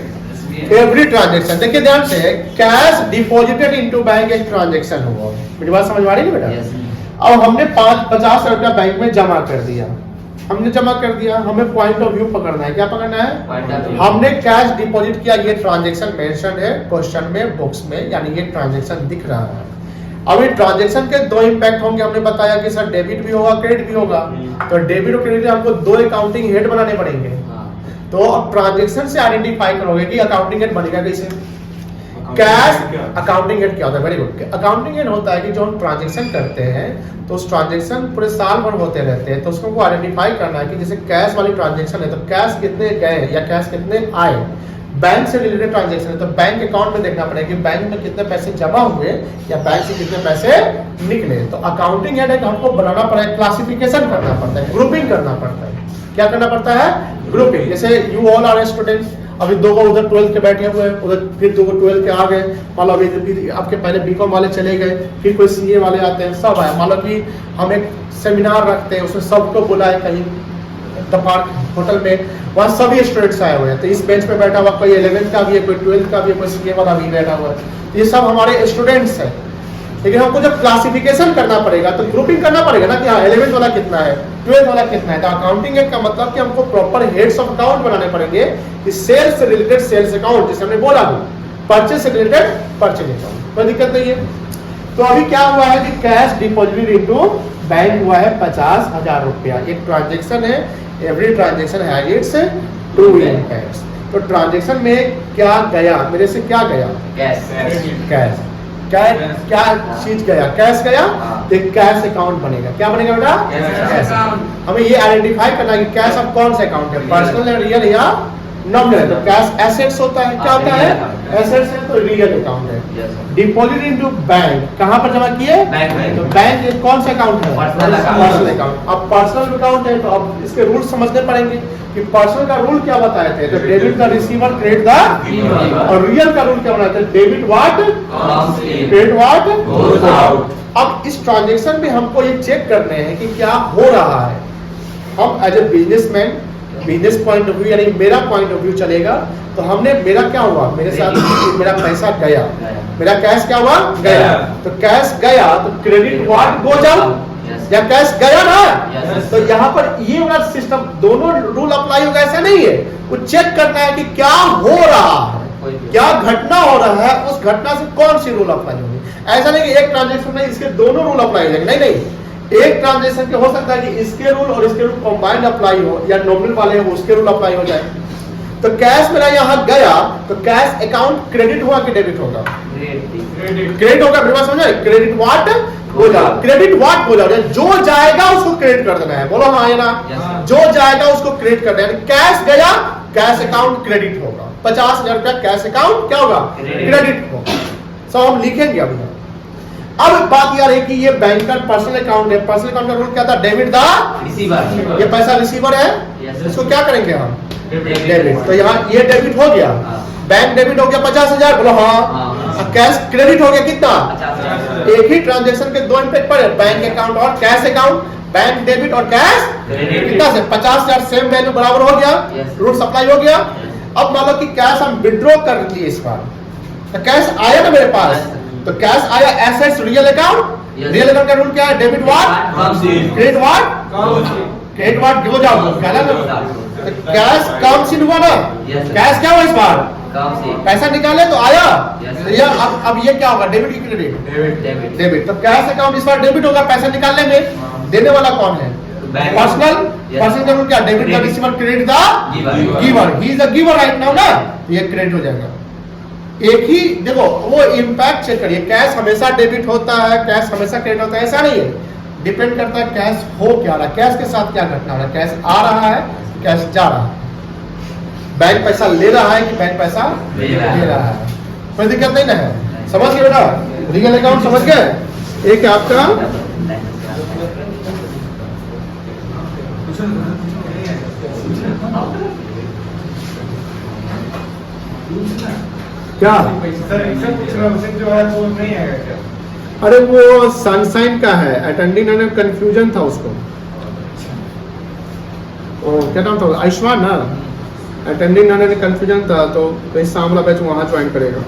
एवरी ट्रांजेक्शन देखिए ध्यान से, कैश डिपॉजिटेड इनटू बैंक एक ट्रांजेक्शन हुआ। मेरी बात समझ में आ रही है बेटा? अब हमने 50 रुपया बैंक में जमा कर दिया, हमने जमा कर दिया, हमें पॉइंट ऑफ व्यू पकड़ना है। क्या पकड़ना है? हमने कैश डिपॉजिट किया, ये ट्रांजैक्शन मेंशन है क्वेश्चन में, बुक्स में, यानी ये ट्रांजैक्शन दिख रहा है। अब ये ट्रांजैक्शन के दो इंपैक्ट होंगे। हमने बताया कि सर डेबिट भी होगा क्रेडिट भी होगा, तो डेबिट और क्रेडिट हमको दो अकाउंटिंग हेड बनाने पड़ेंगे। तो अब ट्रांजैक्शन से आइडेंटिफाई करोगे कि अकाउंटिंग हेड बनेगा कैसे। कैश अकाउंटिंग हेड क्या होता है? Very good. अकाउंटिंग हेड होता है कि जो हम ट्रांजैक्शन करते हैं तो उस ट्रांजैक्शन पूरे साल भर होते रहते हैं, तो उसको आइडेंटिफाई करना है कि जैसे कैश वाली ट्रांजैक्शन है तो कैश कितने गए या कैश कितने आए। बैंक से रिलेटेड ट्रांजैक्शन है तो बैंक अकाउंट में देखना पड़ेगा कि बैंक में कितने पैसे जमा हुए या बैंक से कितने पैसे निकले। तो अकाउंटिंग हेड हमको बनाना पड़ेगा, क्लासिफिकेशन करना पड़ता है, ग्रुपिंग करना पड़ता है। क्या करना पड़ता है? ग्रुपिंग। जैसे यू ऑल आर स्टूडेंट्स, अभी दो उधर 12th के बैठे हुए हैं, उधर फिर दो 12th के आ गए, मान लो अभी आपके पहले बीकॉम वाले चले गए, फिर कोई सीए वाले आते हैं, सब आए। मान लो कि हम एक सेमिनार रखते हैं, उसमें सबको बुलाए कहीं द पार्क होटल में, वहाँ सभी स्टूडेंट्स आए हुए हैं। तो इस बेंच पे बैठा हुआ कोई 11th का भी है, कोई 12th का भी है, कोई सीए वाला भी बैठा हुआ है। ये सब हमारे स्टूडेंट्स हैं। लेकिन हमको जब क्लासिफिकेशन करना पड़ेगा तो ग्रुपिंग करना पड़ेगा ना कि हाँ 11th वाला कितना है, 12th वाला कितना है। तो अकाउंटिंग का मतलब कि हमको प्रॉपर हेड्स ऑफ अकाउंट बनाने पड़ेंगे कि सेल्स से रिलेटेड सेल्स अकाउंट, जैसे हमने बोला भी, परचेज से रिलेटेड परचेज अकाउंट, कोई दिक्कत नहीं है। तो अभी क्या हुआ है कि कैश डिपॉजिटेड इनटू बैंक हुआ है 50,000 रुपया। एक ट्रांजेक्शन है, every transaction has its two impacts. तो ट्रांजेक्शन में क्या गया, मेरे से क्या गया, कैश कैश। क्या चीज गया, कैश गया, तो कैश अकाउंट बनेगा। क्या बनेगा बेटा, कैश। हमें ये आइडेंटिफाई करना है कि कैश अब कौन सा अकाउंट है, पर्सनल है, रियल या नॉमिनल है। तो कैश एसेट्स होता है, क्या होता है, एसेट्स है, तो रियल अकाउंट है। डिपॉजिट इनटू बैंक, कहां पर जमा किए, बैंक। तो बैंक कौन सा अकाउंट है, पर्सनल अकाउंट। अब पर्सनल अकाउंट है तो अब इसके रूल समझने पड़ेंगे कि पर्सनल का रूल क्या बताए थे, तो debit the receiver credit the, और रियल का रूल क्या बनाया था, debit what credit what goes out. अब इस ट्रांजैक्शन में हमको ये चेक करने हैं कि क्या हो रहा है। हम as a businessman, business point of view यानी मेरा पॉइंट ऑफ व्यू चलेगा, तो हमने, मेरा क्या हुआ, मेरे साथ मेरा पैसा गया, मेरा कैश क्या हुआ, गया। तो कैश गया तो क्रेडिट व्हाट गोज आउट, या कैश गया ना, तो यहाँ पर ये वाला सिस्टम दोनों रूल अप्लाई होगा ऐसा नहीं है। वो चेक करना है कि क्या हो रहा है, क्या घटना हो रहा है, उस घटना से कौन सी रूल अप्लाई होगी। ऐसा नहीं कि एक ट्रांजेक्शन में इसके दोनों रूल अप्लाई हो जाएंगे, नहीं नहीं। एक ट्रांजेक्शन के हो सकता है कि इसके रूल और इसके रूल कंबाइंड अप्लाई हो, या नॉमिनल वाले हैं उसके रूल अप्लाई हो जाए। तो कैश मेरा यहाँ गया तो कैश अकाउंट क्रेडिट हुआ कि डेबिट होगा, क्रेडिट होगा। मेरे पास समझा, credit what goes out, credit what goes out, जो जाएगा उसको क्रेडिट कर देना है, बोलो हाँ या ना, जो जाएगा उसको क्रेडिट कर देना है। कैश गया, कैश अकाउंट क्रेडिट होगा, 50,000 रुपया कैश अकाउंट क्या होगा, क्रेडिट होगा। सब हम लिखेंगे अभी। अब बात यह है कि ये बैंक का पर्सनल अकाउंट है, पर्सनल अकाउंट का रूल क्या था, डेबिट द रिसीवर, ये पैसा रिसीवर है, इसको क्या करेंगे हम, डेबिट। तो यहाँ ये डेबिट हो गया, बैंक डेबिट हो गया 50,000, बोलो हाँ। कैश क्रेडिट हो गया कितना, एक ही ट्रांजेक्शन के दो इम्पैक्ट पड़े, बैंक अकाउंट और कैश अकाउंट। बैंक डेबिट और कैश कितना से 50,000 सेम वैल्यू बराबर हो गया, रूल सप्लाई हो गया। अब मान लो कि कैश हम विड्रॉ कर लिए इस बार, तो कैश आया ना मेरे पास, तो कैश आया, assets real account, real account का रूल क्या है, debit what credit what, credit what goes out, cash comes in हुआ ना, कैश क्या हुआ इस बार, पैसा निकाले तो आया, या अब ये क्या होगा, डेबिट की क्रेडिट, डेबिट। तो कैश अकाउंट इस बार डेबिट होगा, पैसा निकाल लेंगे। देने वाला कौन है, पर्सनल, पर्सनल का रूल क्या, डेबिट का receiver credit the giver, he is the giver right now ना, ये क्रेडिट हो जाएगा। एक ही देखो, वो इम्पैक्ट चेक करिए, कैश हमेशा डेबिट होता है, कैश हमेशा क्रेडिट होता है, ऐसा नहीं है। डिपेंड करता है कैश हो क्या रहा है, कैश के साथ क्या घटना हो रहा है, कैश आ रहा है, कैश जा रहा है, बैंक पैसा ले रहा है कि बैंक पैसा ले रहा है, कोई दिक्कत नहीं ना है। समझ गए बेटा, रियल अकाउंट समझ गए। एक आपका क्या, अरे वो सनसाइन का है, अटेंडिंग एंड कंफ्यूजन था उसको, क्या नाम था, आयुष्मान ना, अटेंडिंग एंड कंफ्यूजन था, तो कहीं सामला बैच वहां ज्वाइन करेगा।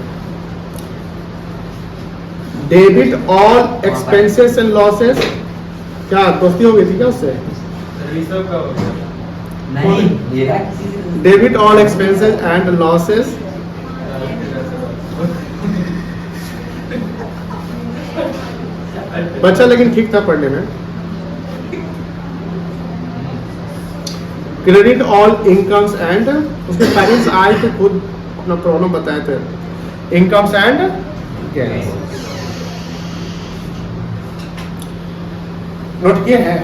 Debit all expenses and losses, क्या दोस्ती हो गई थी क्या उससे, debit all expenses and losses, बच्चा लेकिन ठीक था पढ़ने में। क्रेडिट ऑल इनकम्स एंड, उसके पेरेंट्स आए थे, खुद अपना प्रॉब्लम बताए थे, इनकम्स एंड गेन्स। नोट किए हैं,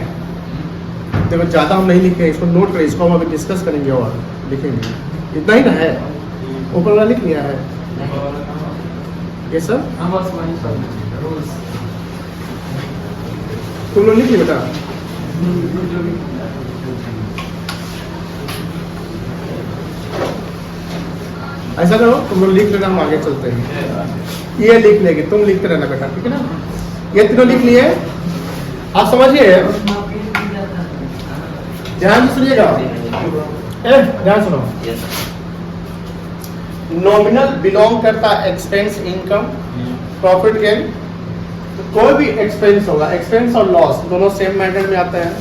देखो ज्यादा हम नहीं लिखे, इसको नोट करें, इसको हम अभी डिस्कस करेंगे और लिखेंगे, इतना ही ना है, ऊपर वाला लिख लिया है ये सब, तुम लोग लिख लिया बेटा। ऐसा करो, तुम लोग लिख लेना, हम आगे चलते हैं। ये लिख लेंगे, तुम लिखते रहना बेटा, ठीक है ना। ये तीनों लिख लिए, आप समझिए, ध्यान से सुनिएगा, ध्यान सुनो। नॉमिनल बिलोंग करता एक्सपेंस, इनकम, प्रॉफिट गेन, तो कोई भी एक्सपेंस होगा, एक्सपेंस और लॉस दोनों सेम मेथड में आते हैं।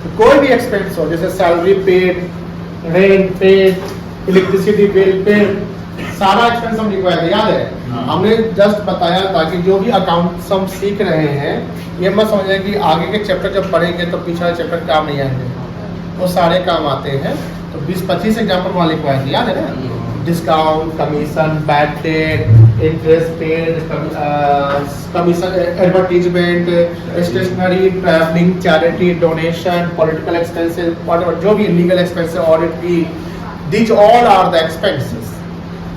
तो कोई भी एक्सपेंस हो, जैसे salary paid, rent paid, electricity bill paid, सारा एक्सपेंस हम लिखवाए थे, याद है? हमने जस्ट बताया था कि जो भी अकाउंट्स हम सीख रहे हैं, ये मत समझिए कि आगे के चैप्टर जब पढ़ेंगे तो पिछला चैप्टर काम नहीं आएंगे, वो सारे काम आते हैं। तो 20-25 एग्जाम्पल वहाँ लिखवाए थे, याद है ना? Discount, commission, bad debt, interest paid, commission, advertisement, stationery, travelling, charity, donation, political expenses, जो भी लीगल एक्सपेंसेस, ऑडिट की, these all are the expenses.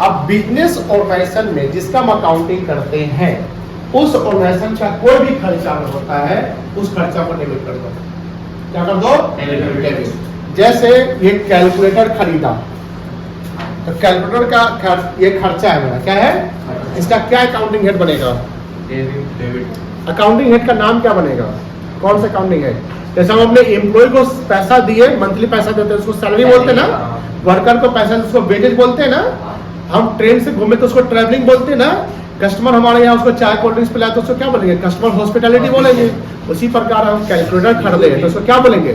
अब बिजनेस ऑर्गेनाइजेशन में जिसका हम अकाउंटिंग करते हैं, उस ऑर्गेनाइजेशन का कोई भी खर्चा होता है, उस खर्चा को डेबिट कर दो। क्या कर दो? डेबिट। जैसे ये कैलकुलेटर खरीदा, तो कैलकुलेटर का ये खर्चा है मेरा, क्या है? इसका क्या अकाउंटिंग हेड बनेगा? डेबिट। अकाउंटिंग हेड का नाम क्या बनेगा? कौन सा अकाउंटिंग हेड? जैसे हम अपने एम्प्लॉय को पैसा दिए, मंथली पैसा देते हैं, उसको सैलरी बोलते हैं ना। वर्कर को पैसा, उसको वेजेज बोलते हैं ना। हम ट्रेन से घूमे तो उसको ट्रैवलिंग बोलते हैं ना। कस्टमर हमारे यहाँ उसको चाय कोल्ड ड्रिंक्स पिलाए तो उसको क्या बोलेंगे? कस्टमर हॉस्पिटैलिटी बोलेंगे। उसी प्रकार हम कैलकुलेटर खरीदे तो उसको क्या बोलेंगे?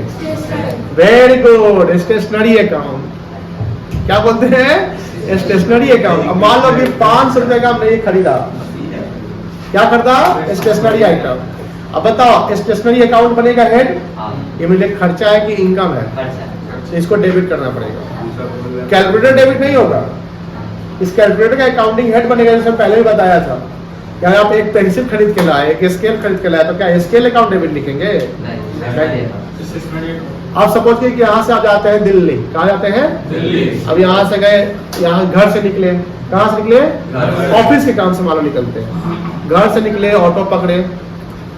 Very good, stationery account. क्या बोलते हैं? Stationery account. अब मान लो कि 500 रुपए का हमने ये खरीदा, क्या खरीदा? Stationery item. अब बताओ, स्टेशनरी अकाउंट बनेगा हेड, ये मेरे खर्चा है कि इनकम है? तो इसको डेबिट करना पड़ेगा। कैलकुलेटर डेबिट नहीं होगा, इस कैलकुलेटर का अकाउंटिंग हेड बनेगा। जैसे पहले भी बताया था, क्या आप एक पेंसिल खरीद के लाए, एक स्केल खरीद के लाए, तो क्या स्केल अकाउंट डेबिट लिखेंगे? आप सपोज कि यहाँ से आप जाते हैं दिल्ली, कहाँ जाते हैं? दिल्ली। अब यहाँ से गए, यहाँ घर से निकले, कहाँ से निकले? ऑफिस के काम से मालूम निकलते हैं। घर से निकले, ऑटो पकड़े,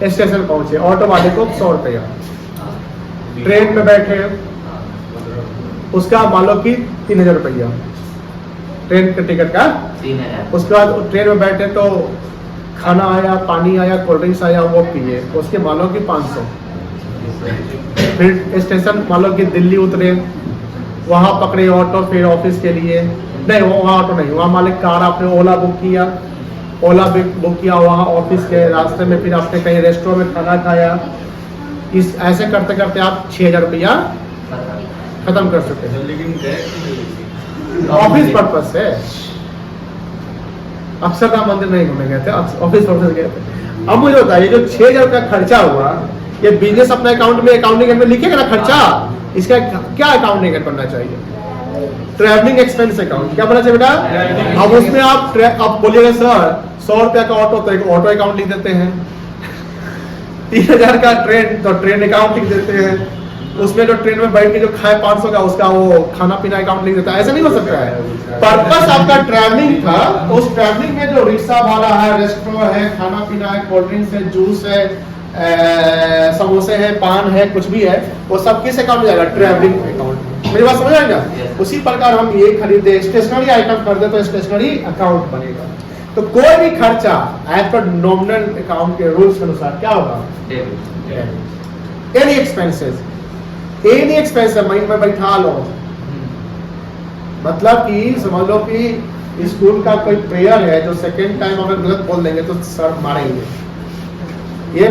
स्टेशन पहुंचे, ऑटो वाले को 100 रुपया। ट्रेन में बैठे, उसका मान लो कि 3000 रुपया ट्रेन के टिकट का। 3000। उसके बाद ट्रेन में बैठे तो खाना आया, पानी आया, कोल्ड ड्रिंक्स आया, वो पिए, उसके मान लो कि 500। फिर स्टेशन मान लो कि दिल्ली उतरे, वहाँ पकड़े ऑटो, फिर ऑफिस के लिए नहीं, वहाँ ऑटो नहीं, वहाँ मालिक कार आपने ओला बुक किया, वहाँ ऑफिस के रास्ते में फिर आपने कहीं रेस्टोरेंट में खाना खाया। इस ऐसे करते करते आप 6000 रुपया खत्म कर सकते हैं। लेकिन ऑफिस पर्पज से अक्षरधाम मंदिर नहीं घूमने गए थे, ऑफिस पर्पज गए थे। अब मुझे बताइए, जो 6000 का खर्चा हुआ, ये बिजनेस अपने अकाउंट में, अकाउंटिंग में लिखेगा ना खर्चा, इसका क्या अकाउंटिंग बनना चाहिए? Travelling expense account. क्या बनना चाहिए बेटा? अब उसमें आप बोलिएगा सर 100 रुपया का ऑटो, तो एक ऑटो अकाउंट लिख देते हैं। 3000 का ट्रेन, तो ट्रेन अकाउंट लिख देते हैं। उसमें जो ट्रेन में बैठ के जो खाए 500 का, उसका वो खाना पीना अकाउंट लिख देता है। ऐसा नहीं हो सकता है। पर्पस आपका ट्रैवलिंग था, उस ट्रैवलिंग में जो रिक्शा वाला है, रेस्टोरेंट है, खाना पीना है, कोल्ड ड्रिंक्स है, जूस है, समोसे है, पान है, कुछ भी है, वो सब किस अकाउंट में जाएगा? Travelling account. मेरी बात समझ आएगा? उसी प्रकार हम ये खरीदे, स्टेशनरी आइटम खरीदे तो स्टेशनरी अकाउंट बनेगा। तो कोई भी खर्चा एज पर नॉमिनल अकाउंट के रूल्स के अनुसार क्या होगा? Any expenses, any expense mind में बैठा लो। मतलब कि समझ लो कि स्कूल का कोई प्रेयर है, जो सेकेंड टाइम अगर गलत बोल देंगे तो सर मारेंगे। ये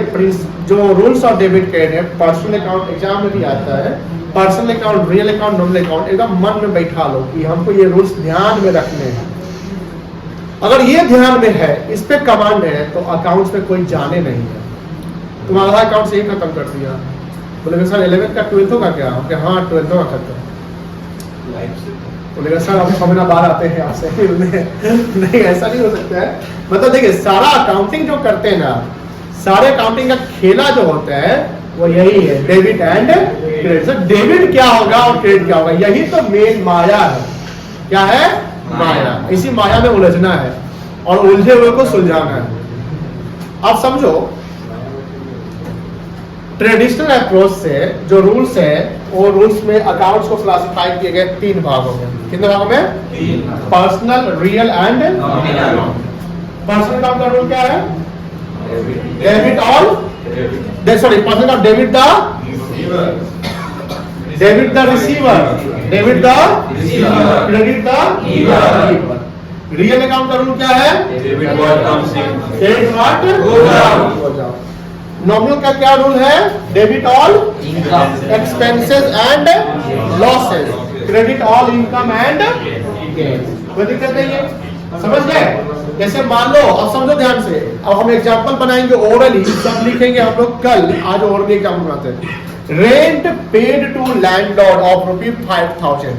जो रूल्स ऑफ डेबिट क्रेडिट है, पर्सनल अकाउंट एग्जाम में भी आता है। Personal account, real account, nominal account, एकदम मन में बैठा लो कि हमको ये रूल्स ध्यान में रखने हैं। अगर ये ध्यान में है, इस पे कमांड है, तो अकाउंट्स में कोई जाने नहीं है। तुम्हारा अकाउंट से ही खत्म कर दिया, बोलेगा सर 11th का 12th का क्या? हाँ 12th का खत्म। बोलेगा सर हम 6 महीना बाद आते हैं आपसे नहीं, ऐसा नहीं हो सकता है। मतलब देखिए, सारा अकाउंटिंग जो करते हैं ना, सारे अकाउंटिंग का खेला जो होता है वो यही है, debit and credit. Sir debit क्या होगा और क्रेडिट क्या होगा, यही तो मेन माया है। क्या है? माया। इसी माया में उलझना है और उलझे हुए को सुलझाना है। आप समझो, ट्रेडिशनल अप्रोच से जो रूल्स है, वो रूल्स में अकाउंट्स को क्लासिफाई किए गए 3 भागों में। कितने भागों में? 3। Personal, real and nominal. Personal account का रूल क्या है? Debit all, sorry, personal account debit the receiver, debit the receiver, credit the giver. Real account का रूल क्या है? Debit what comes in, credit what goes out. Nominal का क्या rule है? Debit all Income. Expenses and losses, credit all income and gain. कोई दिक्कत नहीं है, समझ गए? जैसे मान लो, अब समझो ध्यान से, अब हम एग्जांपल बनाएंगे ओरली, सब लिखेंगे हम लोग कल, आज ओरली एग्जाम्पल बनाते हैं। Rent paid to landlord of ₹5,000।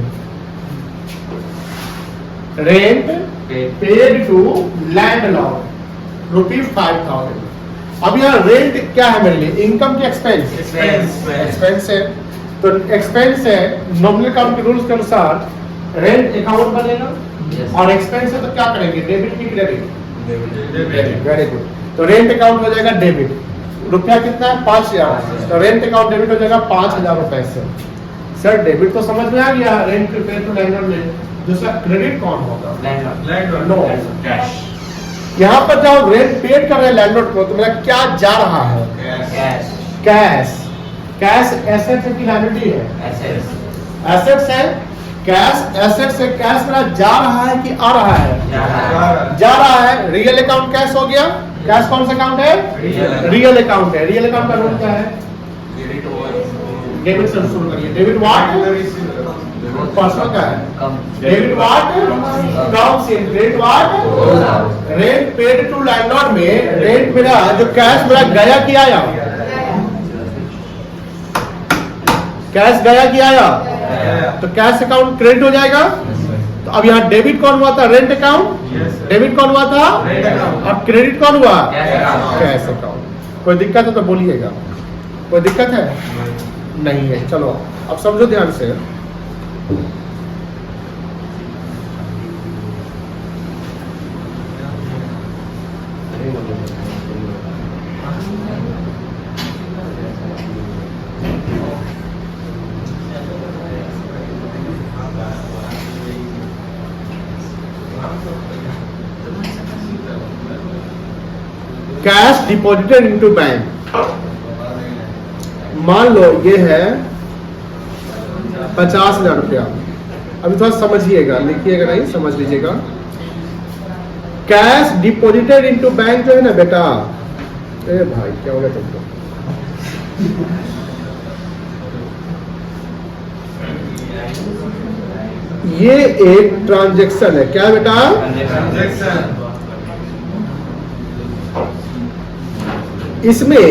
Rent paid to landlord ₹5,000। अब यहाँ रेंट क्या है मेरे लिए? इनकम की एक्सपेंस? एक्सपेंस है, तो एक्सपेंस है, नॉमिनल अकाउंट के रूल्स के अनुसार रेंट अकाउंट बनेगा। Yes. और एक्सपेंस है तो क्या करेंगे? डेबिट की क्रेडिट? Very good. तो रेंट अकाउंट हो जाएगा डेबिट। रुपया कितना है? 5,000। तो रेंट अकाउंट डेबिट हो जाएगा 5,000 रुपए से। सर डेबिट तो समझ में आ गया, रेंट पे टू लैंडलॉर्ड में। दूसरा क्रेडिट कौन होगा? Landlord. No. Cash. यहाँ पर जब रेंट पेड कर रहे हैं लैंडलॉर्ड को, तो मेरा क्या जा रहा है? Cash. कैश। कैश एसेट है कि लायबिलिटी है? Assets. एसेट्स है। कैश एसेट से कैश मेरा जा रहा है कि आ रहा है? जा रहा है। रियल अकाउंट कैश हो गया। कैश कौन सा अकाउंट है? रियल अकाउंट है। रियल अकाउंट का रूल क्या है? डेबिट से शुरू करिए। Debit what? पर्सनल का है। Come. Debit what? Comes in. Credit what? Rent paid to landlord में रेंट मेरा जो कैश मेरा गया कि आया? कैश गया कि आया? तो कैश अकाउंट क्रेडिट हो जाएगा। तो अब यहाँ डेबिट कौन हुआ था? Rent account. डेबिट कौन हुआ था? अब क्रेडिट कौन हुआ? Cash account. कोई दिक्कत है तो बोलिएगा। कोई दिक्कत है? नहीं है। चलो अब समझो ध्यान से। Cash deposited into bank. मान लो ये है 50,000 रुपया। अभी थोड़ा समझिएगा, लिखिएगा नहीं, समझ लीजिएगा। कैश डिपॉजिटेड इनटू बैंक जो है ना बेटा, ए भाई क्या हो गया तुमको? ये एक ट्रांजैक्शन है। क्या बेटा? Transaction. इसमें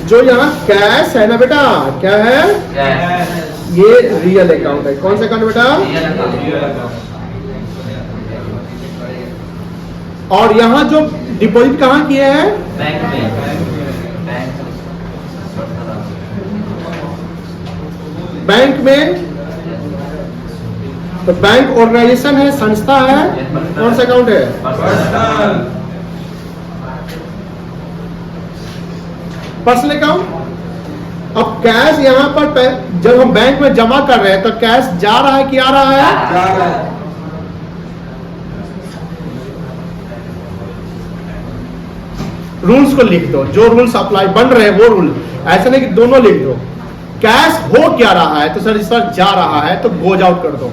जो यहाँ कैश है ना बेटा, क्या है? Cash. ये रियल अकाउंट है। कौन सा अकाउंट बेटा? Real account. और यहाँ जो डिपॉजिट कहाँ किए हैं? Bank में. बैंक में। तो बैंक ऑर्गेनाइजेशन है, संस्था है। कौन सा अकाउंट है? Personal account. अब कैश यहाँ पर जब हम बैंक में जमा कर रहे हैं तो कैश जा रहा है कि आ रहा है? रूल्स को लिख दो, जो रूल्स अप्लाई बन रहे हैं वो रूल। ऐसा नहीं कि दोनों लिख दो। कैश हो क्या रहा है? तो सर इस पर जा रहा है, तो गोज आउट कर दो।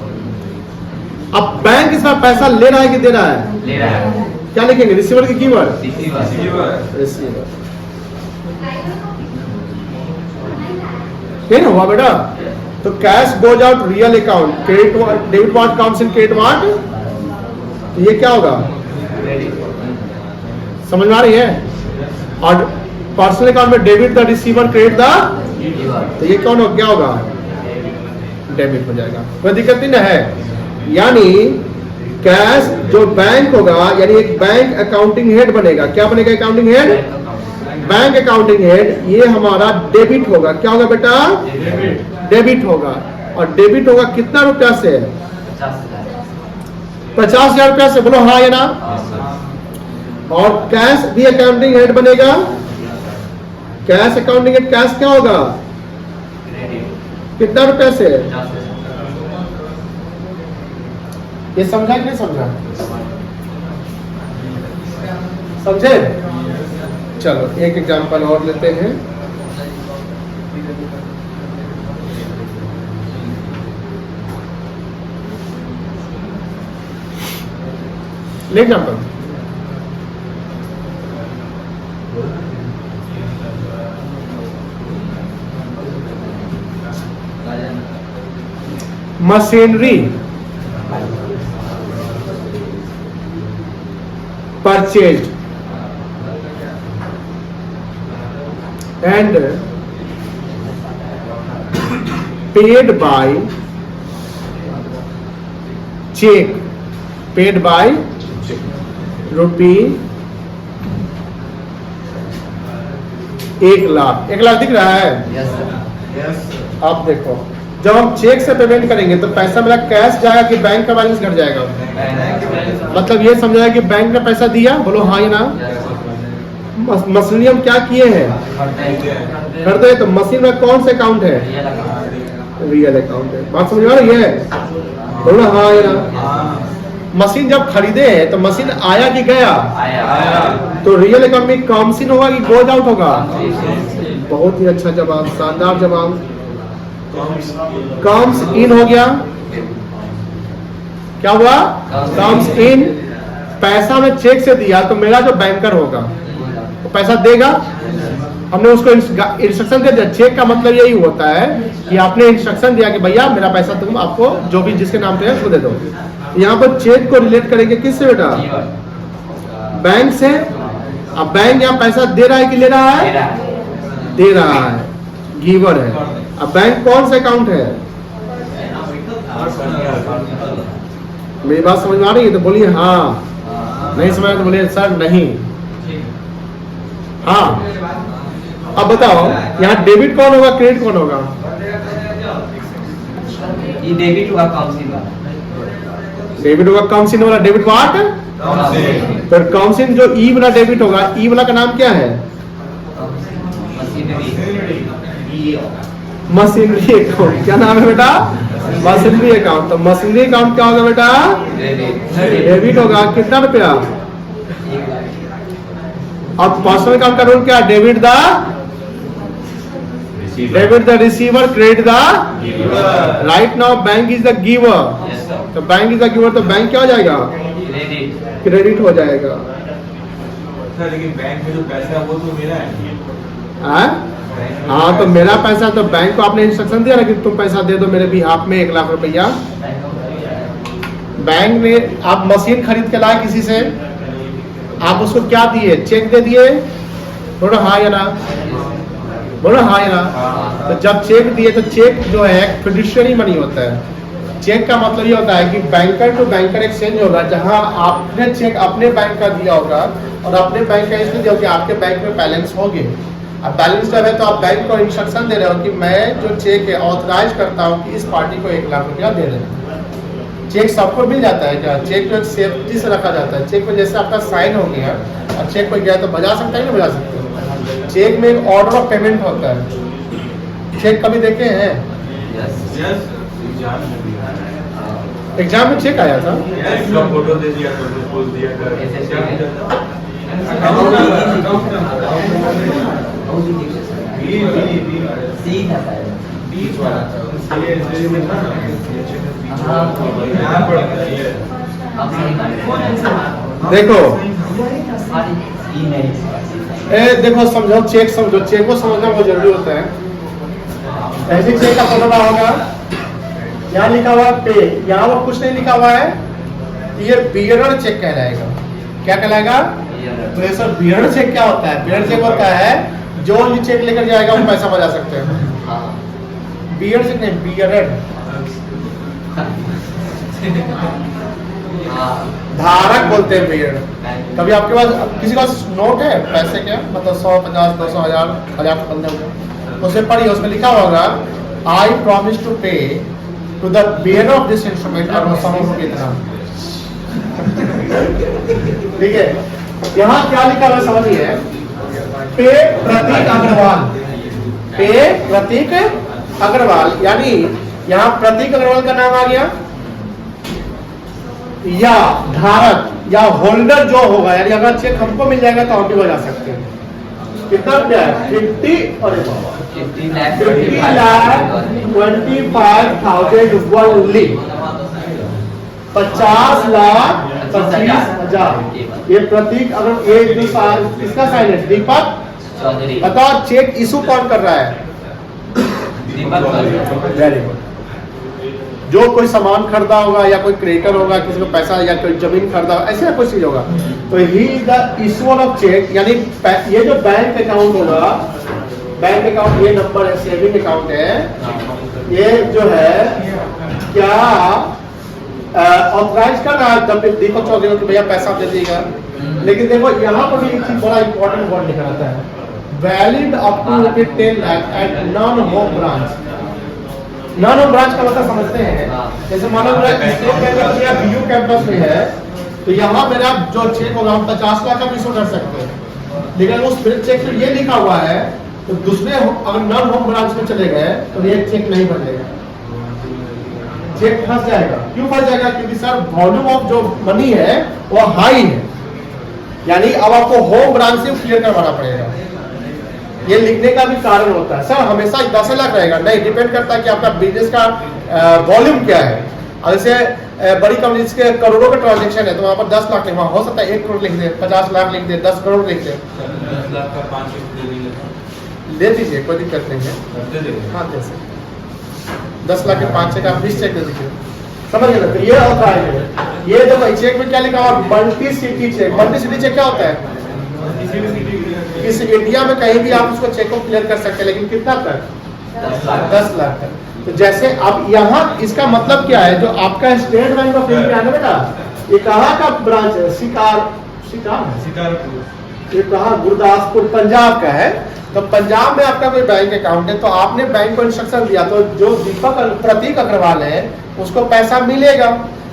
अब बैंक इसमें पैसा ले रहा है कि दे रहा है? ले रहा है. क्या लिखेंगे? रिसीवर की कीवर्ड? Receiver. रिसीवर। ठीक है हुआ बेटा? तो cash goes out real account, credit debit what comes in credit what. तो ये क्या होगा? समझ में आ रही है? और पर्सनल अकाउंट में debit the receiver, credit the, तो ये कौन हो क्या होगा? डेबिट हो जाएगा। कोई दिक्कत नहीं ना है। यानी कैश जो बैंक होगा, यानी एक बैंक अकाउंटिंग हेड बनेगा। क्या बनेगा? Accounting head, bank accounting head. ये हमारा डेबिट होगा। क्या होगा बेटा? डेबिट होगा। और डेबिट होगा कितना रुपया से? 50,000 रुपया से। बोलो हाँ या ना? और कैश भी अकाउंटिंग हेड बनेगा। कैश अकाउंटिंग हेड, कैश क्या होगा? कितना रुपया से? ये समझा कि नहीं समझा? समझे? चलो एक एग्जांपल और लेते हैं। ले example. Machinery purchased and paid by check, paid by रुपी 1,00,000। 1,00,000 दिख रहा है? आप देखो, जब हम चेक से पेमेंट करेंगे तो पैसा मेरा कैश जाएगा कि बैंक का बैलेंस घट जाएगा? मतलब ये समझाया कि बैंक ने पैसा दिया, बोलो हाँ या ना। मशीनरी हम क्या किए हैं? खरीदे। तो मशीन में कौन से अकाउंट है? रियल अकाउंट है। बात समझ में आ रही है? बोलो हाँ या ना। मशीन जब खरीदे हैं तो मशीन आया कि गया? तो रियल अकाउंट में कम्स इन होगा कि गोज आउट होगा? बहुत ही अच्छा जवाब, शानदार जवाब। कम्स इन हो गया। क्या हुआ? Comes in. पैसा में चेक से दिया तो मेरा जो बैंकर होगा तो पैसा देगा। हमने उसको इंस्ट्रक्शन दे दिया। चेक का मतलब यही होता है कि आपने इंस्ट्रक्शन दिया कि भैया मेरा पैसा तुम आपको जो भी जिसके नाम पे है उसको दे दो। यहाँ पर चेक को रिलेट करेंगे किससे बेटा? बैंक से। अब बैंक यहाँ पैसा दे रहा है कि ले रहा है? दे रहा है, गिवर है। अब बैंक कौन सा अकाउंट है? मेरी बात समझ में आ रही है तो बोलिए हाँ, नहीं समझ तो बोलिए सर नहीं। हाँ, अब बताओ यहाँ डेबिट कौन होगा, क्रेडिट कौन होगा? ये डेबिट हुआ काउंसिल वाला। डेबिट होगा काउंसिल वाला। डेबिट वाट? तो काउंसिल जो ई वाला डेबिट होगा, ई वाला का नाम क्या है? Machinery account. क्या नाम है बेटा? Machinery account. तो मशीनरी अकाउंट क्या होगा बेटा? डेबिट होगा। कितना रुपया? अब पर्सनल अकाउंट का रूल क्या है? Debit the receiver, credit the. Right now bank is the giver. तो बैंक इज द गिवर, तो बैंक क्या हो जाएगा? क्रेडिट हो जाएगा। लेकिन बैंक में जो पैसा है वो तो मेरा है। हाँ, तो मेरा पैसा, तो बैंक को आपने इंस्ट्रक्शन दिया ना कि तुम पैसा दे दो मेरे बिहाफ में 1,00,000 रुपया। बैंक ने, आप मशीन खरीद के लाए किसी से, आप उसको क्या दिए? चेक दे दिए। बोलो हाँ या ना। बोलो हाँ या ना। तो जब चेक दिए तो चेक जो है फिड्यूशियरी मनी होता है। चेक का मतलब ये होता है कि बैंकर टू बैंकर एक्सचेंज होगा, जहां आपने चेक अपने बैंक का दिया होगा और अपने बैंक का इसलिए दिया कि आपके बैंक में बैलेंस होंगे। अब बैलेंस जब है तो आप बैंक को इंस्ट्रक्शन दे रहे हो कि मैं जो चेक है ऑथराइज करता हूँ कि इस पार्टी को 1,00,000 रुपया दे दें। चेक सबको मिल जाता है क्या? चेक को एक सेफ्टी से रखा जाता है। चेक में जैसे आपका साइन हो गया और चेक पर गया तो बजा सकता है, नहीं बजा सकते? चेक में एक ऑर्डर ऑफ पेमेंट होता है। चेक कभी देखे हैं? एग्जाम में चेक आया था। फोटो दे दिया, पोस्ट दिया देखो देखो, समझो चेक, समझो चेक को समझना बहुत जरूरी होता है। ऐसे चेक का फोटो होगा, यहाँ लिखा हुआ पे, यहाँ वो कुछ नहीं लिखा हुआ है, ये बियरर चेक कहलाएगा। क्या कहलाएगा? तो ये सब बियरर चेक क्या होता है? बियरर चेक होता है जो ये चेक लेकर जाएगा वो पैसा बजा सकते हैं। बियर चेक नहीं, बियरर। धारक बोलते हैं बियर। कभी आपके पास किसी का नोट है पैसे के, मतलब 100, 50, 200, 1000, 1000 उसे पढ़िए, उसमें लिखा होगा आई प्रॉमिस टू पे to the bearer of this instrument और सम ऑफ कितना। ठीक है, यहाँ क्या लिखा हुआ समझिए, पे प्रतीक अग्रवाल। पे प्रतीक अग्रवाल, यानी यहाँ प्रतीक अग्रवाल का नाम आ गया, या धारक या होल्डर जो होगा, यानी अगर चेक हमको मिल जाएगा तो हम भी बजा सकते हैं। कितना रुपया है? 50 और 50,25,000 ओनली। 50,25,000। ये प्रतीक, अगर एक दो साल किसका साइन है? दीपक चौधरी। बताओ चेक इशू कौन कर रहा है? दीपक। Very good. जो कोई सामान खरीदा होगा या कोई क्रेडिटर होगा, किसी को पैसा या कोई जमीन खरीदा होगा, ऐसा कोई चीज होगा, तो ही द इशूअर ऑफ चेक, यानी ये जो बैंक अकाउंट होगा, बैंक अकाउंट ये नंबर है, सेविंग अकाउंट है, ये जो है क्या ऑथराइज कर रहा है दीपक चौधरी कि भैया पैसा दे देगा। लेकिन देखो यहाँ पर भी एक चीज बड़ा इंपॉर्टेंट वर्ड लिखा रहता है, valid up to 10 lakh at non home branch. Non home branch का मतलब समझते हैं, जैसे मानो स्टेट कैंपस या बीयू कैंपस में है, तो यहाँ मेरा जो चेक होगा हम 50 लाख का भी इशू कर सकते हैं, लेकिन उस चेक में ये लिखा हुआ है तो दूसरे अगर नॉन होम ब्रांच में चले गए तो ये चेक नहीं बनेगा, चेक फंस जाएगा। क्यों फंस जाएगा? क्योंकि सर वॉल्यूम ऑफ जो मनी है वो हाई है, यानी अब आपको होम ब्रांच से क्लियर करवाना पड़ेगा। ये लिखने का भी कारण होता है, सर हमेशा 10 लाख रहेगा नहीं, डिपेंड करता है कि आपका बिजनेस का वॉल्यूम क्या है। जैसे बड़ी कंपनीज के करोड़ों का ट्रांजेक्शन है तो वहाँ पर 10 लाख नहीं, वहाँ हो सकता है 1 करोड़ लिख दे, 50 लाख लिख दे, 10 करोड़ लिख दे, 10 लाख का 5 दे दीजिए, कोई दिक्कत नहीं है। हाँ दे सकते, 10 लाख के 5 चेक आप 20 चेक दे दीजिए, समझ गए? तो ये होता है, ये देखो चेक में क्या लिखा हुआ, multi city cheque. Multi city cheque क्या होता है? इस इंडिया में कहीं भी आप उसको चेक को क्लियर कर सकते हैं, लेकिन कितना तक? 10 लाख तक। तो जैसे अब यहाँ इसका मतलब क्या है, जो आपका स्टेट बैंक ऑफ इंडिया है बेटा, ये कहाँ का ब्रांच है? शिकारपुर। ये कहाँ? गुरदासपुर पंजाब का है। तो पंजाब में आपका कोई बैंक अकाउंट है, तो आपने बैंक को इंस्ट्रक्शन दिया, तो जो प्रतीक अग्रवाल है उसको पैसा मिलेगा,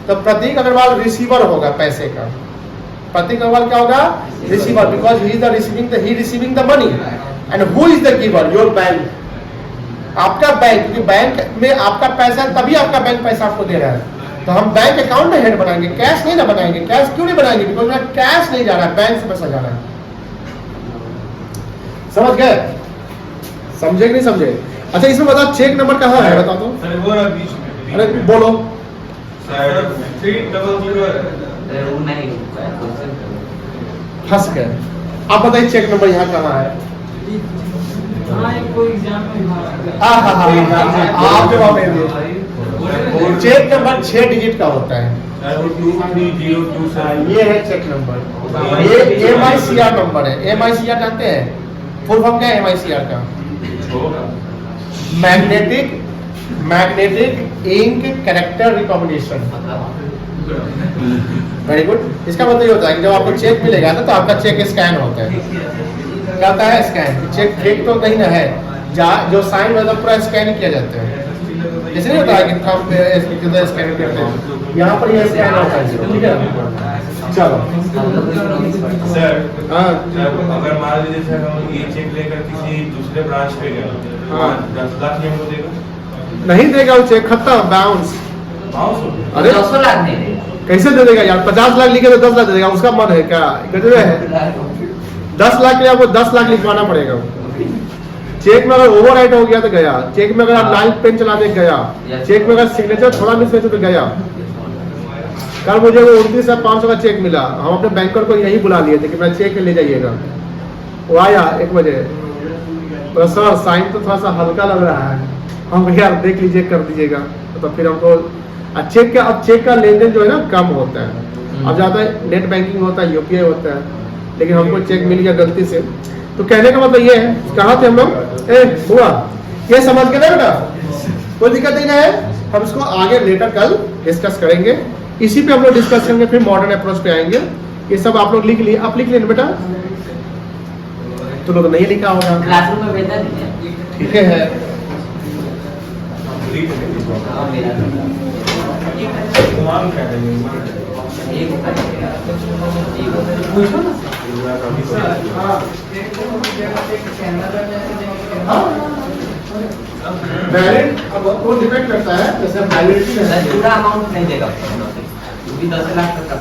तो प्रतीक अग्रवाल रिसीवर होगा पैसे का। प्रतीक अग्रवाल क्या होगा? Receiver, because he is the receiving the money. And who is the giver? Your bank, आपका बैंक, क्योंकि बैंक में आपका पैसा, तभी आपका बैंक पैसा आपको दे रहा है। तो हम बैंक अकाउंट में हेड बनाएंगे, कैश नहीं ना बनाएंगे। कैश क्यों नहीं बनाएंगे? बिकॉज कैश नहीं जा रहा है, बैंक से पैसा जा रहा है। समझ गए? समझे कि नहीं समझे? अच्छा इसमें बताओ चेक नंबर कहाँ है, बता दो। अरे बोलो। फंस गए। आप बताइए चेक नंबर यहाँ कहाँ है? आपके वहाँ पे चेक नंबर 6 डिजिट का होता है। ये है चेक नंबर, ये MICR नंबर है। MICR जानते हैं? फुल फॉर्म क्या है MICR का? Magnetic ink character recognition. Very good. इसका मतलब ये होता है कि जब आपको चेक मिलेगा ना, तो आपका चेक स्कैन होता है। क्या होता है? स्कैन। चेक फेक तो नहीं ना है, जो साइन होता है पूरा स्कैन किया जाता है। जैसे नहीं होता है कि थंब पे स्कैन करते हैं, यहाँ पर ये स्कैन होता है। ठीक है, चलो सर। हाँ, अगर मान लीजिए सर हम ये चेक लेकर किसी दूसरे ब्रांच पे गए, हाँ। 10 लाख नहीं हमको देगा? नहीं देगा वो चेक, खत्म, बाउंस। अरे 200 लाख नहीं देगा। कैसे दे देगा यार? 50 लाख लिखे तो 10 लाख दे देगा, उसका मन है क्या? गजब है। 10 लाख के लिए आपको 10 लाख लिखवाना पड़ेगा। चेक में अगर ओवरराइट हो गया तो गया, चेक में अगर आप लाल पेन चला दे गया, चेक में अगर सिग्नेचर थोड़ा मिस तो गया। कल मुझे वो 29,500 का चेक मिला, हम अपने बैंकर को यही बुला लिए थे कि मेरा चेक ले जाइएगा। वो आया 1 बजे, तो सर साइन तो थोड़ा सा हल्का लग रहा है, हम भैया देख लीजिए कर दीजिएगा। तो फिर हमको चेक का, अब चेक का लेन देन जो है ना कम होता है, अब ज़्यादा नेट बैंकिंग होता है, UPI होता है, लेकिन हमको चेक मिल गया गलती से। तो कहने का मतलब ये है, कहाँ थे हम लोग? हुआ ये समझ के ना बेटा, कोई दिक्कत नहीं है। हम इसको आगे लेटर कल डिस्कस करेंगे, इसी पे हम लोग डिस्कस करेंगे, फिर मॉडर्न अप्रोच पे आएंगे। ये सब आप लोग लिख लिए, आप लिख लिए बेटा? तो लोग नहीं लिखा होगा, क्लासरूम में भेजा नहीं। ठीक है। वैलिड अब वो डिपेंड करता है, जैसे वैलिडिटी पूरा अमाउंट नहीं देगा, 10 लाख तक।